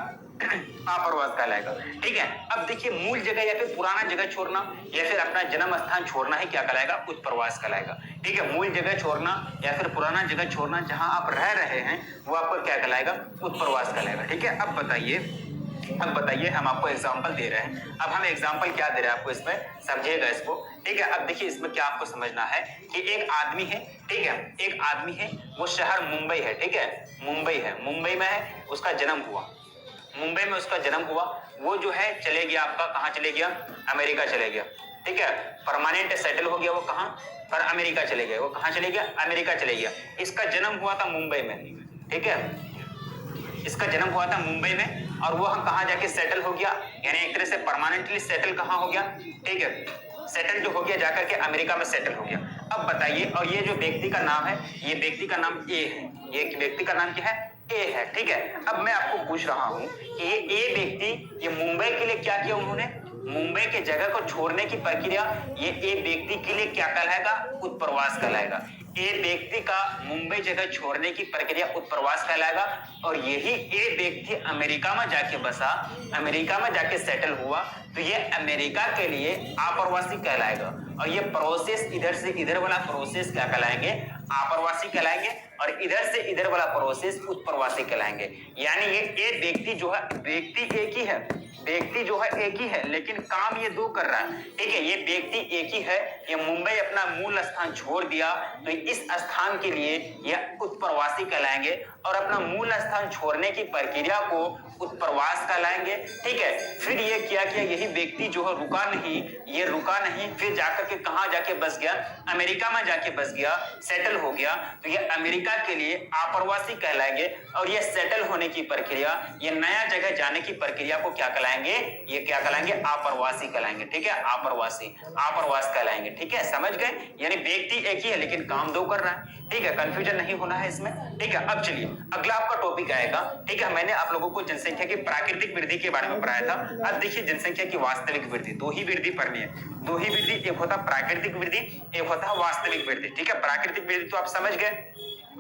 आप्रवास कहलाएगा। ठीक है, अब देखिए मूल जगह या फिर पुराना जगह छोड़ना या फिर अपना जन्म स्थान छोड़ना ही क्या कहलाएगा? उत्प्रवास कहलाएगा। ठीक है, मूल जगह छोड़ना या फिर पुराना जगह छोड़ना जहां आप रह रहे हैं वो आपको क्या कहलाएगा? उत्प्रवास कहलाएगा। ठीक है, अब बताइए हम आपको एग्जाम्पल दे रहे हैं। अब हम एग्जाम्पल क्या दे रहे हैं आपको, इसमें समझिएगा इसको। ठीक है, अब देखिए इसमें क्या आपको समझना है कि एक आदमी है, ठीक है, एक आदमी है, वो शहर मुंबई है। ठीक है, मुंबई है, मुंबई में है, उसका जन्म हुआ, मुंबई में उसका जन्म हुआ। वो जो है चले गया, आपका कहाँ चले गया? अमेरिका चले गया। ठीक है, परमानेंट सेटल हो गया। वो कहाँ? पर अमेरिका चले गए। वो कहाँ चले गया? अमेरिका चले गया। इसका जन्म हुआ था मुंबई में। ठीक है, इसका जन्म हुआ था मुंबई में, और वो कहाँ जाके सेटल हो गया? यानी एक तरह से परमानेंटली सेटल कहाँ हो गया? ठीक है, सेटल जो हो गया जाकर के अमेरिका में सेटल हो गया। अब बताइए, और ये जो व्यक्ति का नाम है, ये व्यक्ति का नाम ए है। ये व्यक्ति का नाम क्या है? ए है। ठीक है, अब मैं आपको पूछ रहा हूं कि ये ए व्यक्ति, ये मुंबई के लिए क्या किया उन्होंने? मुंबई के जगह को छोड़ने की प्रक्रिया ये ए व्यक्ति के लिए क्या कहलाएगा? उत्प्रवास कहलाएगा। ए व्यक्ति का मुंबई जगह छोड़ने की प्रक्रिया उत्प्रवास कहलाएगा, और यही ए व्यक्ति अमेरिका में जाके बसा, अमेरिका में जाके सेटल हुआ, तो ये अमेरिका के लिए आप्रवासी कहलाएगा। और ये प्रोसेस इधर से इधर वाला प्रोसेस क्या कहलाएंगे? आप्रवासी कहलाएंगे, और इधर से इधर वाला प्रोसेस उत्प्रवासी कहलाएंगे। यानी ये ए व्यक्ति जो है, व्यक्ति एक ही है, व्यक्ति जो है एक ही है, लेकिन काम ये दो कर रहा है। ठीक है, ये व्यक्ति एक ही है, ये मुंबई अपना मूल स्थान छोड़ दिया, तो इस स्थान के लिए यह उत्प्रवासी कहलाएंगे, और अपना मूल स्थान छोड़ने की प्रक्रिया को उत्प्रवास कहलाएंगे। ठीक है, फिर ये क्या किया? यही व्यक्ति जो है रुका नहीं, ये रुका नहीं, फिर जाकर के कहाँ जाके बस गया? अमेरिका में जाके बस गया, सेटल हो गया, तो ये अमेरिका के लिए आप्रवासी कहलाएंगे। और ये सेटल होने की प्रक्रिया, ये नया जगह जाने की प्रक्रिया को क्या कहलाएंगे? ये क्या कहलाएंगे? आप्रवासी कहलाएंगे। ठीक है, आप्रवासी, आप्रवास कहलाएंगे। ठीक है, समझ गए? यानी व्यक्ति एक ही है लेकिन काम दो कर रहा है। ठीक है, कंफ्यूजन नहीं होना है इसमें। ठीक है, अब चलिए अगला आपका टॉपिक आएगा। ठीक है, मैंने आप लोगों को जनसंख्या की प्राकृतिक वृद्धि के बारे में पढ़ाया था। अब देखिए जनसंख्या की वास्तविक वृद्धि, दो ही वृद्धि पढ़नी है, दो ही वृद्धि, एक होता प्राकृतिक वृद्धि, एक होता है वास्तविक वृद्धि। ठीक है, प्राकृतिक वृद्धि तो आप समझ गए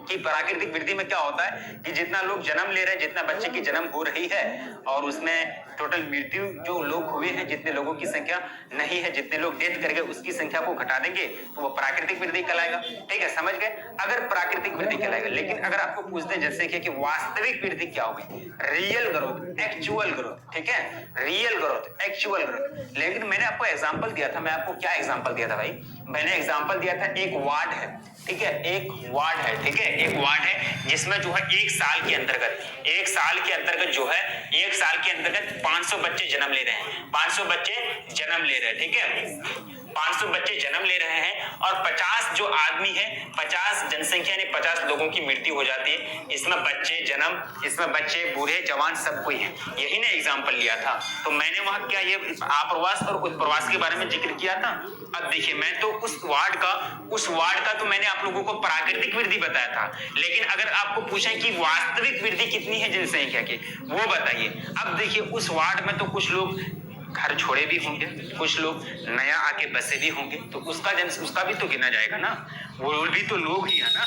कि प्राकृतिक वृद्धि में क्या होता है कि जितना लोग जन्म ले रहे हैं, जितना बच्चे की जन्म हो रही है, और उसमें टोटल मृत्यु जो लोग हुए हैं, जितने लोगों की संख्या नहीं है, जितने लोग डेथ कर गए उसकी संख्या को घटा देंगे तो वो प्राकृतिक वृद्धि कहलाएगा। ठीक है, समझ गए? अगर प्राकृतिक वृद्धि कहलाएगा। लेकिन अगर आपको पूछते हैं जनसंख्या की वास्तविक वृद्धि क्या होगी? Real growth, actual growth. ठीक है, रियल ग्रोथ, एक्चुअल ग्रोथ। लेकिन मैंने आपको एग्जाम्पल दिया था, मैं आपको क्या एग्जाम्पल दिया था भाई? मैंने एग्जाम्पल दिया था एक वार्ड है। ठीक है, एक वार्ड है। ठीक है, एक वार्ड है जिसमें जो है एक साल के अंतर्गत जो है, एक साल के अंतर्गत 500 बच्चे जन्म ले रहे हैं, 500 बच्चे जन्म ले रहे हैं। ठीक है, 500 बच्चे जन्म ले रहे हैं, और 50 जो आदमी है, 50 जनसंख्या यानी 50 लोगों की मृत्यु हो जाती है। इसमें बच्चे जन्म, इसमें बच्चे बूढ़े जवान सब कोई है। यही ने एग्जाम्पल लिया था। तो मैंने वहां क्या ये आप्रवास और उत्प्रवास के बारे में जिक्र किया था। अब देखिए, मैं तो उस वार्ड का तो मैंने आप लोगों को प्राकृतिक वृद्धि बताया था। लेकिन अगर आपको पूछें कि वास्तविक वृद्धि कितनी है जनसंख्या की, वो बताइए। अब देखिए, उस वार्ड में तो कुछ लोग घर छोड़े भी होंगे, कुछ लोग नया आके बसे भी होंगे, तो उसका भी तो गिना जाएगा ना, वो भी तो लोग ही है ना।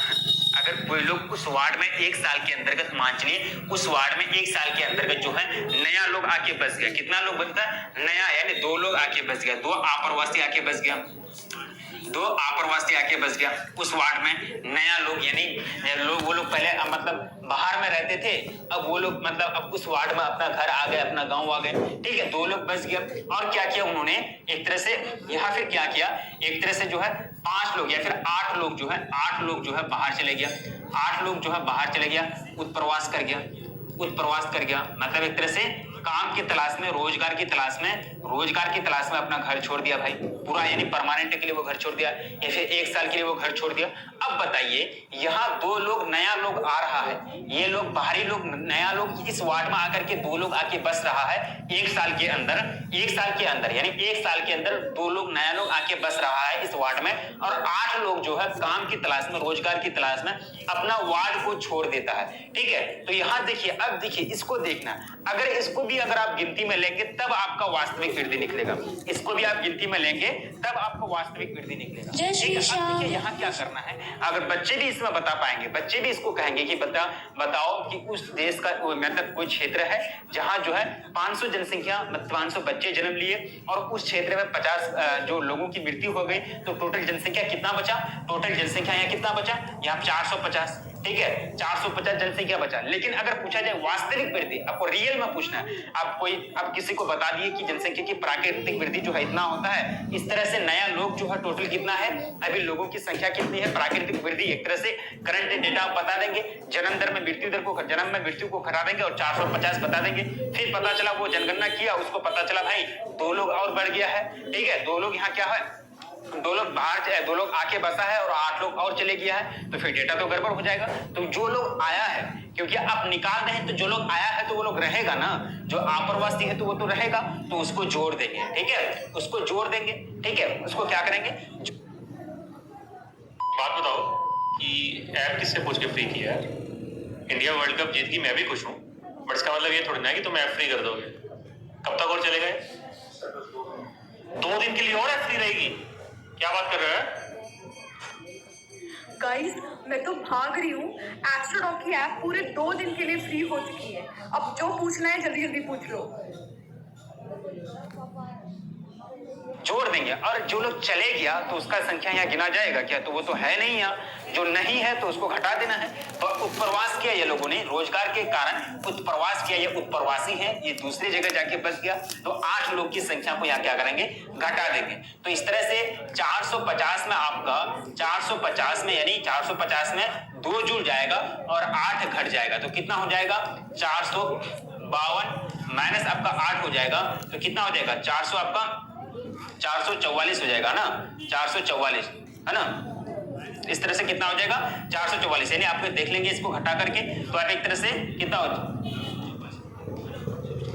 अगर कोई लोग उस वार्ड में एक साल के अंतर्गत, मान चलिए उस वार्ड में एक साल के अंतर्गत जो है नया लोग आके बस गया, कितना लोग बनता है? नया, यानी 2 लोग आके बस गया, 2 आप्रवासी आके बस गया। दो आप्रवासी आके बस गया उस वार्ड में। नया लोग यानी वो लोग पहले मतलब बाहर में रहते थे, अब वो लोग मतलब अब उस वार्ड में अपना घर आ गए, अपना गांव आ गए, ठीक है। 2 लोग बस गया और क्या किया उन्होंने, एक तरह से यहाँ फिर क्या किया, एक तरह से जो है 5 लोग या फिर 8 लोग जो है 8 लोग जो है बाहर चले गया, 8 लोग जो है बाहर चले गया, उत्प्रवास कर गया, उत्प्रवास कर गया मतलब एक तरह से काम की तलाश में, रोजगार की तलाश में अपना घर छोड़ दिया भाई पूरा, यानी परमानेंट के लिए वो घर छोड़ दिया या फिर 1 साल के लिए वो घर छोड़ दिया। अब बताइए यहाँ 2 लोग नया लोग आ रहा है, ये लोग बाहरी लोग नया लोग इस वार्ड में आकर के 2 लोग आके बस रहा है 1 साल के अंदर, 1 साल के अंदर यानी 1 साल के अंदर 2 लोग नया लोग आके बस रहा है इस वार्ड में, और 8 लोग जो है काम की तलाश में, रोजगार की तलाश में अपना वार्ड को छोड़ देता है, ठीक है। तो यहाँ देखिए, अब देखिए इसको देखना, अगर इसको भी अगर आप गिनती में लेंगे तब आपका वास्तविक वृद्धि निकलेगा, इसको भी आप गिनती में लेंगे तब आपको वास्तविक वृद्धि निकलेगा, ठीक है। अब देखिए यहाँ क्या करना है, अगर बच्चे भी इसमें बता पाएंगे, बच्चे भी इसको कहेंगे कि बताओ कि उस देश का मतलब कोई क्षेत्र है जहां जो है 500 जनसंख्या मतलब 500 बच्चे जन्म लिए और उस क्षेत्र में 50 जो लोगों की मृत्यु हो गई, तो टोटल जनसंख्या कितना बचा, टोटल जनसंख्या यहाँ कितना बचा, यहाँ 450, ठीक है 450 जनसंख्या बचा। लेकिन अगर पूछा जाए वास्तविक वृद्धि, आपको रियल में पूछना है, आप किसी को बता दिए कि जनसंख्या की प्राकृतिक वृद्धि जो है इतना होता है, इस तरह से नया लोग जो है टोटल कितना है, अभी लोगों की संख्या कितनी है, प्राकृतिक वृद्धि एक तरह से करंट डेटा आप बता देंगे, जन्म दर में मृत्यु दर को, जन्म में मृत्यु को घटा देंगे और 450 बता देंगे। फिर पता चला वो जनगणना किया, उसको पता चला भाई 2 लोग और बढ़ गया है, ठीक है, 2 लोग यहाँ क्या है, 2 लोग बाहर 2 लोग आके बसा है और 8 लोग और चले गया है, तो फिर डेटा तो गड़बड़ हो जाएगा। तो जो लोग आया है, क्योंकि आप निकाल रहे हैं तो जो लोग आया है तो वो लोग रहेगा ना, जो आप्रवासी है तो वो तो रहेगा, तो उसको जोड़ देंगे, ठीक है, उसको जोड़ देंगे, ठीक है, उसको क्या करेंगे। बात बताओ कि ऐप किससे पूछ के फ्री किया है? इंडिया वर्ल्ड कप जीत की मैं भी खुश हूँ, बट इसका मतलब ये थोड़ी ना है कि तुम ऐप फ्री कर दोगे। कब तक और चले गए? 2 दिन के लिए और ऐप फ्री रहेगी? क्या बात कर रहे हैं? गाइस, मैं तो भाग रही हूँ। एस्ट्रोडॉग की ऐप पूरे 2 दिन के लिए फ्री हो चुकी है। अब जो पूछना है जल्दी जल्दी पूछ लो। जोड़ देंगे, और जो लोग चले गया तो उसका संख्या यहाँ गिना जाएगा क्या, तो वो तो है नहीं यहाँ, जो नहीं है तो उसको घटा देना है। तो उत्प्रवास किया ये लोगों ने, रोजगार के कारण उत्प्रवास किया, ये उत्प्रवासी है, ये दूसरी जगह जाके बस गया, तो 8 लोग की संख्या को यहाँ क्या करेंगे, घटा देंगे। तो इस तरह से 450 में आपका 450 में यानी 450 में 2 जुड़ जाएगा और 8 घट जाएगा, तो कितना हो जाएगा 452 माइनस आपका 8 हो जाएगा, तो कितना हो जाएगा 400 आपका 444 हो जाएगा ना, 444 है ना। इस तरह से कितना हो जाएगा 444, यानी आप देख लेंगे इसको घटा करके, तो आप एक तरह से कितना हो,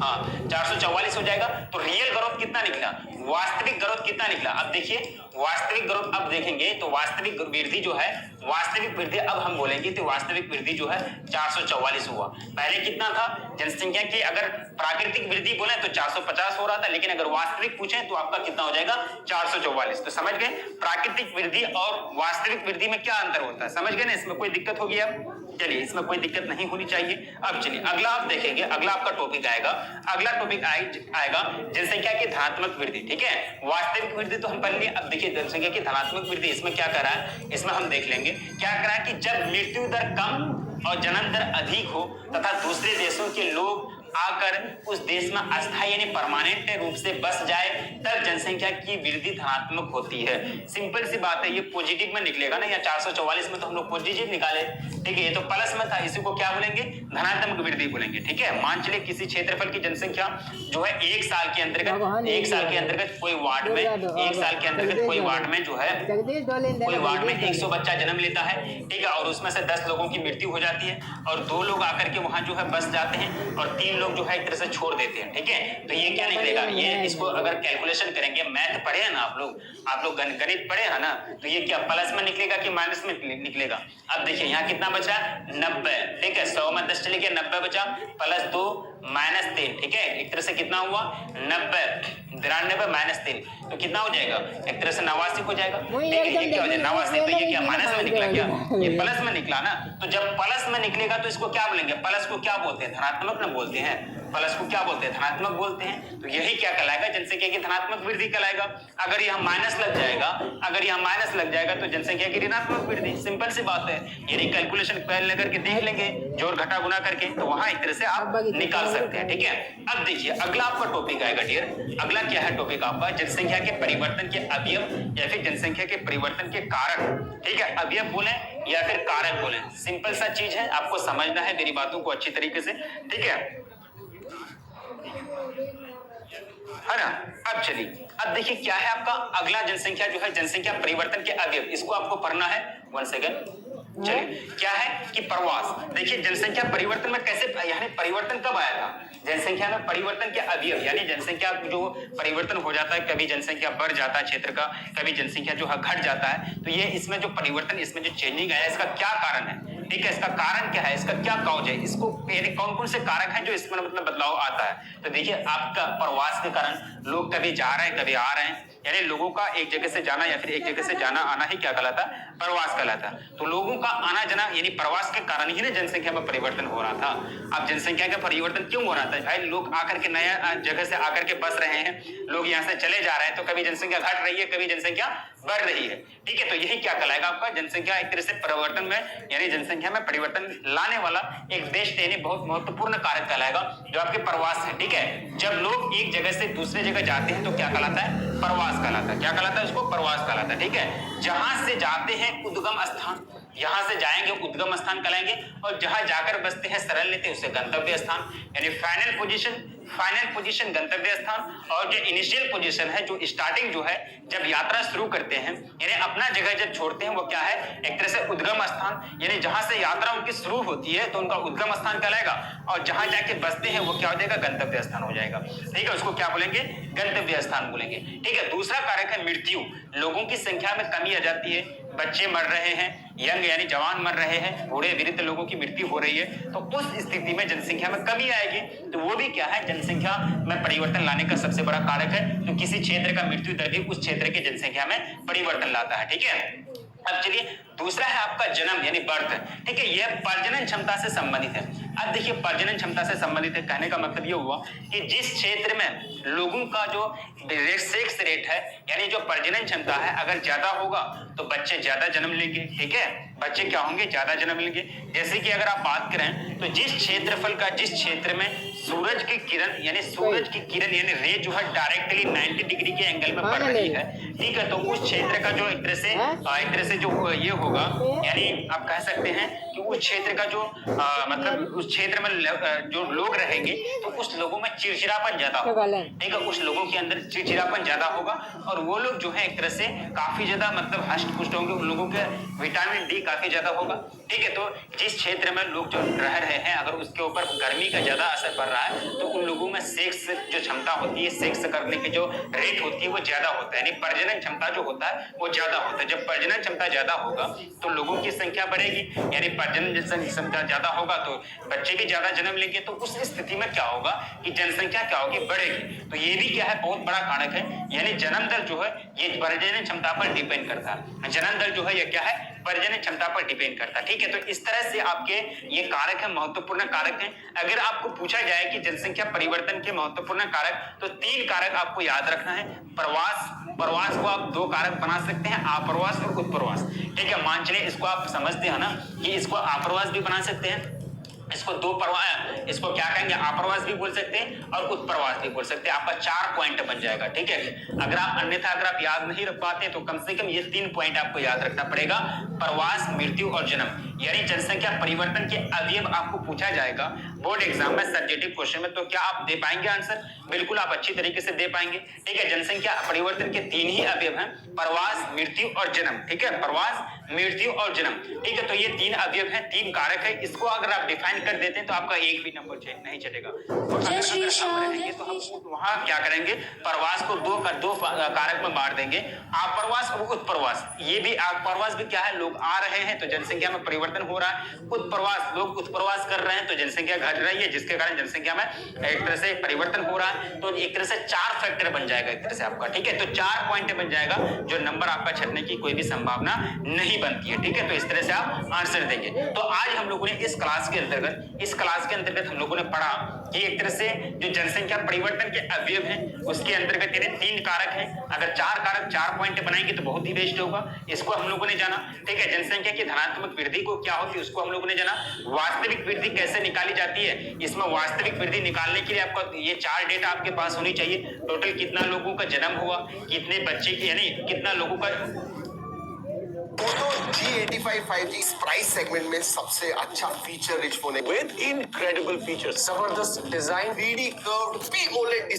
हाँ 444 हो जाएगा। तो रियल ग्रोथ कितना निकला, वास्तविक ग्रोथ कितना निकला। अब देखिए वास्तविक ग्रोथ, अब देखेंगे तो वास्तविक वृद्धि जो है, वास्तविक वृद्धि अब हम बोलेंगे तो वास्तविक वृद्धि जो है 444 हुआ। पहले कितना था जनसंख्या की, अगर प्राकृतिक वृद्धि बोले तो 450 हो रहा था, लेकिन अगर वास्तविक पूछे तो आपका कितना हो जाएगा 444। तो समझ गए प्राकृतिक वृद्धि और वास्तविक वृद्धि में क्या अंतर होता है, समझ गए ना। इसमें कोई दिक्कत होगी अब, चलिए इसमें कोई दिक्कत नहीं होनी चाहिए। अब चलिए अगला आप देखेंगे, अगला आपका टॉपिक आएगा, अगला टॉपिक आएगा जनसंख्या की धनात्मक वृद्धि, ठीक है। वास्तविक वृद्धि तो हम पढ़ लिए, अब देखिए जनसंख्या की धनात्मक वृद्धि, इसमें क्या कर रहा है, इसमें हम देख लेंगे क्या कर रहा है कि जब मृत्यु दर कम और जन्म दर अधिक हो तथा दूसरे देशों के लोग आकर उस देश में अस्थायी यानी परमानेंट रूप से बस जाए, तब जनसंख्या की वृद्धि धनात्मक होती है। सिंपल सी बात है, ये पॉजिटिव में निकलेगा ना, या 444 में तो हम लोग पॉजिटिव निकाले, ठीक है, ये तो प्लस में था, इसी को क्या बोलेंगे धनात्मक वृद्धि बोलेंगे, ठीक है। मान चलिए किसी क्षेत्रफल की जनसंख्या जो है 1 साल के अंतर्गत कोई वार्ड में, 1 साल के अंतर्गत कोई वार्ड में जो है, कोई वार्ड में 100 बच्चा जन्म लेता है, ठीक है, और उसमें से 10 लोगों की मृत्यु हो जाती है और 2 लोग आकर के वहां जो है बस जाते हैं और 3 लोग जो है एक तरह से छोड़ देते हैं, ठीक है। तो ये क्या निकलेगा, ये इसको अगर कैलकुलेशन करेंगे, मैथ पढ़े हैं ना आप लोग गणित पढ़े हैं ना, तो ये क्या प्लस में निकलेगा कि माइनस में निकलेगा। अब देखिए यहाँ कितना बचा 90, ठीक है, 100 में 10 चले गए, 90 बचा, प्लस 2 माइनस 3, ठीक है, एक तरह से कितना हुआ 90, 93 माइनस 3, तो कितना हो जाएगा एक तरह से 89 हो जाएगा, ठीक है। ये क्या हो जाएगा 89, तो ये क्या माइनस में निकला, क्या ये प्लस में निकला ना। तो जब प्लस में निकलेगा तो इसको क्या बोलेंगे, प्लस को क्या बोलते हैं धनात्मक ना बोलते हैं, प्लस को क्या बोलते हैं, धनात्मक बोलते हैं। तो यही क्या कहलाएगा, जनसंख्या की धनात्मक वृद्धि कहलाएगा। अगर यह माइनस लग जाएगा तो जनसंख्या की ऋणात्मक वृद्धि। सिंपल सी बात है, यानी कैलकुलेशन पहले करके देख लेंगे, जोड़ घटा गुना करके, तो वहां एक तरह से आप निकाल सकते हैं। ठीक है, अब देखिए अगला आपका टॉपिक आएगा डियर। अगला क्या है टॉपिक आपका, जनसंख्या के परिवर्तन के अवयव या फिर जनसंख्या के परिवर्तन के कारक। ठीक है, अवयव बोले या फिर कारक बोले, सिंपल सा चीज है, आपको समझना है मेरी बातों को अच्छी तरीके से। ठीक है ना। अब चलिए, अब देखिए क्या है आपका अगला जनसंख्या जो है, जनसंख्या परिवर्तन के अवयव, इसको आपको पढ़ना है। 1 सेकंड। चलिए क्या है कि प्रवास। देखिए जनसंख्या परिवर्तन में कैसे, यानी परिवर्तन कब आया था, जनसंख्या में परिवर्तन के अवयव, यानी जनसंख्या जो परिवर्तन हो जाता है, कभी जनसंख्या बढ़ जाता है क्षेत्र का, कभी जनसंख्या जो है घट जाता है, तो ये इसमें जो परिवर्तन, इसमें जो चेंजिंग आया, इसका क्या कारण है। ठीक है, इसका कारण क्या है, इसका क्या कॉज है, इसको कौन कौन से कारक हैं जो इसमें मतलब बदलाव आता है। तो देखिए आपका प्रवास के कारण लोग कभी जा रहे हैं कभी आ रहे हैं, यानी लोगों का एक जगह से जाना या फिर एक जगह से जाना आना ही क्या कहलाता, प्रवास कहलाता। तो लोगों का आना जाना यानी प्रवास के कारण ही ना जनसंख्या में परिवर्तन हो रहा था। अब जनसंख्या का परिवर्तन क्यों हो रहा था, भाई लोग आकर के नया जगह से आकर के बस रहे हैं, लोग यहाँ से चले जा रहे हैं, तो कभी जनसंख्या घट रही है कभी जनसंख्या बढ़ रही है। ठीक है, तो यही क्या कहलाएगा आपका जनसंख्या एक तरह से परिवर्तन में, यानी जनसंख्या में परिवर्तन लाने वाला एक बेस्ट यानी बहुत महत्वपूर्ण कारक कहलाएगा जो आपके प्रवास है। ठीक है, जब लोग एक जगह से दूसरे जगह जाते हैं तो क्या कहलाता है, प्रवास कहलाता है। क्या कहलाता है, उसको प्रवास कहलाता है। ठीक है, जहां से जाते हैं उद्गम स्थान, यहां से जाएंगे उद्गम स्थान कहलाएंगे, और जहां जाकर बसते हैं शरण लेते हैं उसे गंतव्य स्थान, यानी फाइनल पोजीशन गंतव्य स्थान, और जो इनिशियल पोजीशन है, जो स्टार्टिंग जो है जब यात्रा शुरू करते हैं, यानी अपना जगह जब छोड़ते हैं, वो क्या है, एक तरह से उद्गम स्थान, यानी जहां से यात्रा उनकी शुरू होती है तो उनका उद्गम स्थान कहलाएगा, और जहां जाके बसते हैं वो क्या हो जाएगा, गंतव्य स्थान हो जाएगा। ठीक है, उसको क्या बोलेंगे, गंतव्य स्थान बोलेंगे। ठीक है, दूसरा कारक है मृत्यु। लोगों की संख्या में कमी आ जाती है, बच्चे मर रहे हैं, यंग यानी जवान मर रहे हैं, बूढ़े वृद्ध लोगों की मृत्यु हो रही है, तो उस स्थिति में जनसंख्या में कमी आएगी। तो वो भी क्या है, जनसंख्या में परिवर्तन लाने का सबसे बड़ा कारक है। तो किसी क्षेत्र का मृत्यु दर भी उस क्षेत्र की जनसंख्या में परिवर्तन लाता है। ठीक है, अब चलिए दूसरा है आपका जन्म यानी बर्थ। ठीक है, यह प्रजनन क्षमता से संबंधित है। अब देखिए प्रजनन क्षमता से संबंधित है, कहने का मतलब ये हुआ कि जिस क्षेत्र में लोगों का जो सेक्स रेट है, यानी जो प्रजनन क्षमता है, अगर ज्यादा होगा तो बच्चे ज्यादा जन्म लेंगे। ठीक है, बच्चे क्या होंगे, ज्यादा जन्म लेंगे। जैसे कि अगर आप बात करें तो जिस क्षेत्र में सूरज की किरण यानी रे जो है डायरेक्टली 90 डिग्री के एंगल में पड़ रही है, ठीक है, तो उस क्षेत्र का जो एक तरह से जो ये होगा, यानी आप कह सकते हैं कि उस क्षेत्र का जो मतलब उस क्षेत्र में जो लोग रहेंगे तो उस लोगों में चिड़चिड़ापन ज्यादा होगा। ठीक है, उस लोगों के अंदर चिड़चिड़ापन ज्यादा होगा, और वो लोग जो है एक तरह से काफी ज्यादा मतलब हष्ट पुष्ट होंगे, उन लोगों के विटामिन डी काफी ज्यादा होगा। ठीक है, तो जिस क्षेत्र में लोग जो रह रहे हैं, अगर उसके ऊपर गर्मी का ज्यादा असर पड़ रहा है तो उन लोगों में सेक्स जो क्षमता होती है, सेक्स करने की जो रेट होती है वो ज्यादा होता है, यानी प्रजनन क्षमता जो होता है वो ज्यादा होता है। जब प्रजनन क्षमता ज्यादा होगा तो लोगों की संख्या बढ़ेगी, यानी प्रजनन क्षमता ज्यादा होगा तो बच्चे भी ज्यादा जन्म लेंगे, तो उस स्थिति में क्या होगा कि जनसंख्या क्या होगी, बढ़ेगी। तो ये भी क्या है, बहुत बड़ा कारक है, यानी जन्म दर जो है ये प्रजनन क्षमता पर डिपेंड करता है। जन्म दर जो है ये क्या है, प्रजनन क्षमता पर डिपेंड करता है। ठीक है, तो इस तरह से आपके ये कारक है, महत्वपूर्ण कारक है। अगर आपको पूछा जाए कि जनसंख्या परिवर्तन के महत्वपूर्ण कारक, तो 3 कारक आपको याद रखना है। प्रवास को आप 2 कारक बना सकते हैं, आप्रवास और उत्प्रवास। ठीक है, मान चलिए इसको आप समझते हैं ना कि इसको आप्रवास भी बना सकते हैं, इसको क्या कहेंगे, आप्रवास भी बोल सकते हैं और उत्प्रवास भी बोल सकते हैं। आपका 4 पॉइंट बन जाएगा। ठीक है, अगर आप याद नहीं रख पाते तो कम से कम ये 3 पॉइंट आपको याद रखना पड़ेगा, प्रवास, मृत्यु और जन्म। यानी जनसंख्या परिवर्तन के अवयव आपको पूछा जाएगा बोर्ड एग्जाम में, सब्जेक्टिव क्वेश्चन में, तो क्या आप दे पाएंगे आंसर? बिल्कुल आप अच्छी तरीके से दे पाएंगे। ठीक है, जनसंख्या परिवर्तन के 3 ही अवयव हैं, प्रवास, मृत्यु और जन्म। ठीक है, प्रवास, मृत्यु और जन्म। ठीक है, तो ये 3 अवयव हैं, 3 कारक है। इसको अगर आप डिफाइन कर देते हैं तो आपका एक भी नंबर नहीं चलेगा। तो अगर हम रहेंगे तो हम वहां क्या करेंगे, प्रवास को 2 कारक में बांट देंगे, आप्रवास और उत्प्रवास। ये भी आप्रवास भी क्या है, लोग आ रहे हैं तो जनसंख्या में परिवर्तन परिवर्तन हो रहा है, उत्प्रवास, लोग उत्प्रवास कर रहे हैं तो जनसंख्या घट रही है, जिसके कारण जनसंख्या में एक तरह से परिवर्तन हो रहा है। तो एक तरह से 4 फैक्टर बन जाएगा एक तरह से आपका, ठीक है। तो 4 पॉइंट बन जाएगा जो नंबर आपका छटने की कोई भी संभावना नहीं बनती है, ठीक है। तो इस तरह से आप आंसर देंगे। तो आज हम लोगों ने इस क्लास के अंतर्गत हम लोगों ने पढ़ा कि एक तरह से जो जनसंख्या परिवर्तन के अवयव हैं उसके अंतर्गत यानी 3 कारक हैं। अगर 4 कारक 4 पॉइंट बनाएंगे तो बहुत ही बेस्ट होगा। इसको हम लोगों ने जाना, ठीक है। जनसंख्या की धनात्मक वृद्धि को क्या होती है उसको हम लोगों ने जाना। वास्तविक वृद्धि कैसे निकाली जाती है, इसमें वास्तविक वृद्धि निकालने के लिए आपका ये 4 डेटा आपके पास होनी चाहिए। टोटल कितना लोगों का जन्म हुआ, कितने बच्चे की यानी कितना लोगों का Moto G85 5G इस प्राइस सेगमेंट में सबसे अच्छा फीचर रिच फोन है विद इनक्रेडिबल फीचर्स, जबरदस्त डिजाइन, 3D कर्व्ड POLED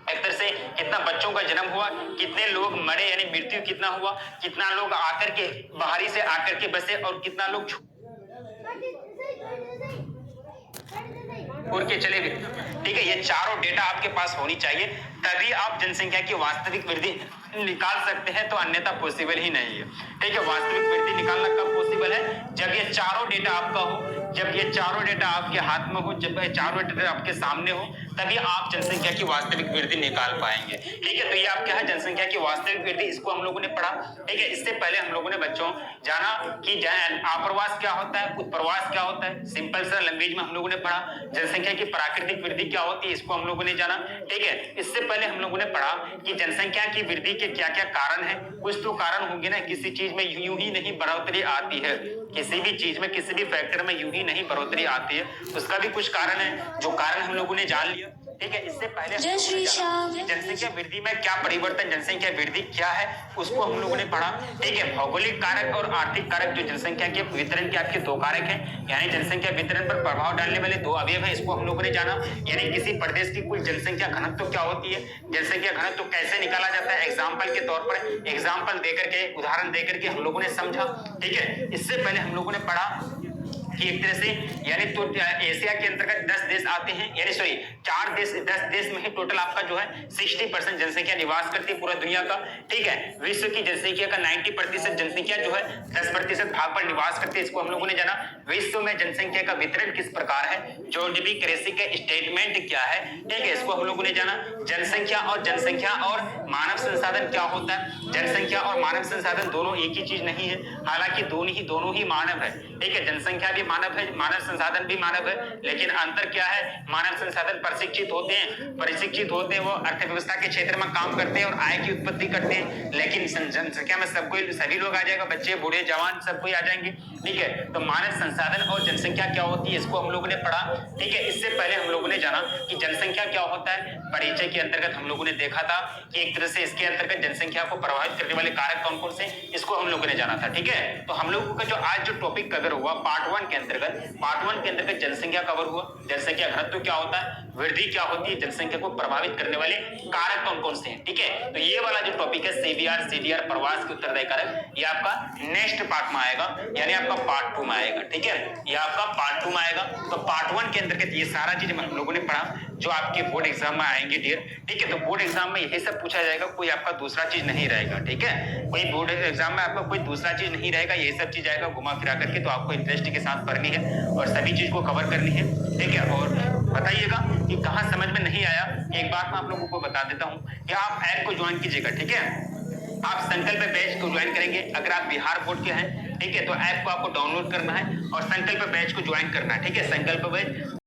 एक तरह से कितना बच्चों का जन्म हुआ, कितने लोग मरे यानी मृत्यु कितना हुआ, कितना लोग आकर के बाहरी से आकर के बसे और कितना लोग उड़ के चले गए, ठीक है। ये चारों डेटा आपके पास होनी चाहिए, तभी आप जनसंख्या की वास्तविक वृद्धि निकाल सकते हैं, तो अन्यथा पॉसिबल ही नहीं है, ठीक है। वास्तविक वृद्धि निकालना कब पॉसिबल है, जब ये चारों डेटा आपका हो, जब ये चारों डेटा आपके हाथ में हो, जब ये चारों डेटा आपके सामने हो, तभी आप जनसंख्या की वास्तविक वृद्धि निकाल पाएंगे, ठीक है। तो ये आप क्या है जनसंख्या की वास्तविक वृद्धि, इसको हम लोगों ने पढ़ा, ठीक है। इससे पहले हम लोगों ने बच्चों जाना कि आप्रवास क्या होता है, उत्प्रवास क्या होता है, सिंपल सा लैंग्वेज में हम लोगों ने पढ़ा। जनसंख्या की प्राकृतिक वृद्धि क्या होती है, इसको हम लोगों ने जाना, ठीक है। इससे पहले हम लोगों ने पढ़ा कि जनसंख्या की वृद्धि के क्या क्या कारण है। कुछ तो कारण होंगे ना, किसी चीज में यूं ही नहीं बढ़ोतरी आती है, किसी भी चीज में किसी भी फैक्टर में यूं ही नहीं बढ़ोतरी आती है, उसका भी कुछ कारण है, जो कारण हम लोगों ने जान लिया, ठीक है। इससे पहले जनसंख्या वृद्धि में क्या परिवर्तन, जनसंख्या वृद्धि क्या है उसको हम लोगों ने पढ़ा, ठीक है। भौगोलिक कारक और आर्थिक कारक, जो जनसंख्या के वितरण के आपके 2 कारक हैं, यानी जनसंख्या वितरण पर प्रभाव डालने वाले 2 अवयव हैं, इसको हम लोगों ने जाना। यानी किसी प्रदेश की कुल जनसंख्या घनत्व क्या होती है, जनसंख्या घनत्व कैसे निकाला जाता है, एग्जाम्पल के तौर पर एग्जाम्पल देकर के, उदाहरण देकर के हम लोगों ने समझा, ठीक है। इससे पहले हम लोगों ने पढ़ा कि एक तरह से यानी तो एशिया के अंतर्गत 10 देश आते हैं, यानी सॉरी 4 देश, 10 देश में ही टोटल आपका जो है 60% जनसंख्या निवास करती है पूरा दुनिया का, ठीक है। विश्व की जनसंख्या का 90% जनसंख्या जो है 10% भाग पर निवास करती है, इसको हम लोगों ने जाना। विश्व में जनसंख्या का वितरण किस प्रकार है, जोन्डबी क्रेसी का स्टेटमेंट क्या है, ठीक है, इसको हम लोगों ने जाना। जनसंख्या और मानव संसाधन क्या होता है, जनसंख्या और मानव संसाधन दोनों एक ही चीज नहीं है, हालांकि दोनों ही मानव है, ठीक है। जनसंख्या भी मानव है, मानव संसाधन भी मानव है, लेकिन अंतर क्या है, मानव संसाधन प्रशिक्षित होते हैं, वो अर्थव्यवस्था के क्षेत्र में काम करते हैं और आय की उत्पत्ति करते हैं, लेकिन जनसंख्या में सभी लोग आ जाएगा, बच्चे बूढ़े जवान सब कोई आ जाएंगे, ठीक है। तो मानव संसाधन और जनसंख्या क्या होती है इसको हम लोगों ने पढ़ा, ठीक है। इससे पहले हम लोगों ने जाना कि जनसंख्या क्या होता है। परिचय के अंतर्गत हम लोगों ने देखा था कि एक तरह से इसके अंतर्गत जनसंख्या को प्रभावित करने वाले कारक कौन कौन से, इसको हम लोगों ने जाना था, ठीक है। तो हम लोगों का जो आज जो टॉपिक कवर हुआ पार्ट 1 के अंतर्गत जनसंख्या कवर हुआ, जनसंख्या घनत्व क्या होता है, वृद्धि क्या होती है, जनसंख्या को प्रभावित करने वाले कारक कौन कौन से हैं, ठीक है। तो ये वाला जो टॉपिक है सीडीआर प्रवास के उत्तरदायी कारक, ये आपका नेक्स्ट पार्ट में आएगा, यानी आपका पार्ट 2 में आएगा, ठीक है। ये आपका पार्ट 2 में आएगा। तो पार्ट 1 के अंतर्गत ये सारा चीज हम लोगों ने पढ़ा जो आपके बोर्ड एग्जाम में आएंगे डियर, ठीक है। तो बोर्ड एग्जाम में यही सब पूछा जाएगा, कोई आपका दूसरा चीज नहीं रहेगा, ठीक है। कोई बोर्ड एग्जाम में आपका कोई दूसरा चीज नहीं रहेगा, यही सब चीज आएगा घुमा फिरा करके। तो आपको इंटरेस्ट के साथ पढ़नी है और सभी चीज को कवर करनी है, ठीक है। और बताइएगा कि कहाँ समझ में नहीं आया। एक बात मैं आप लोगों को बता देता हूँ कि आप ऐप को ज्वाइन कीजिएगा, ठीक है। आप संकल्प बैच को ज्वाइन करेंगे अगर आप बिहार बोर्ड के हैं, ठीक है। तो ऐप को आपको डाउनलोड करना है और संकल्प बैच को ज्वाइन करना है, ठीक है। संकल्प बैच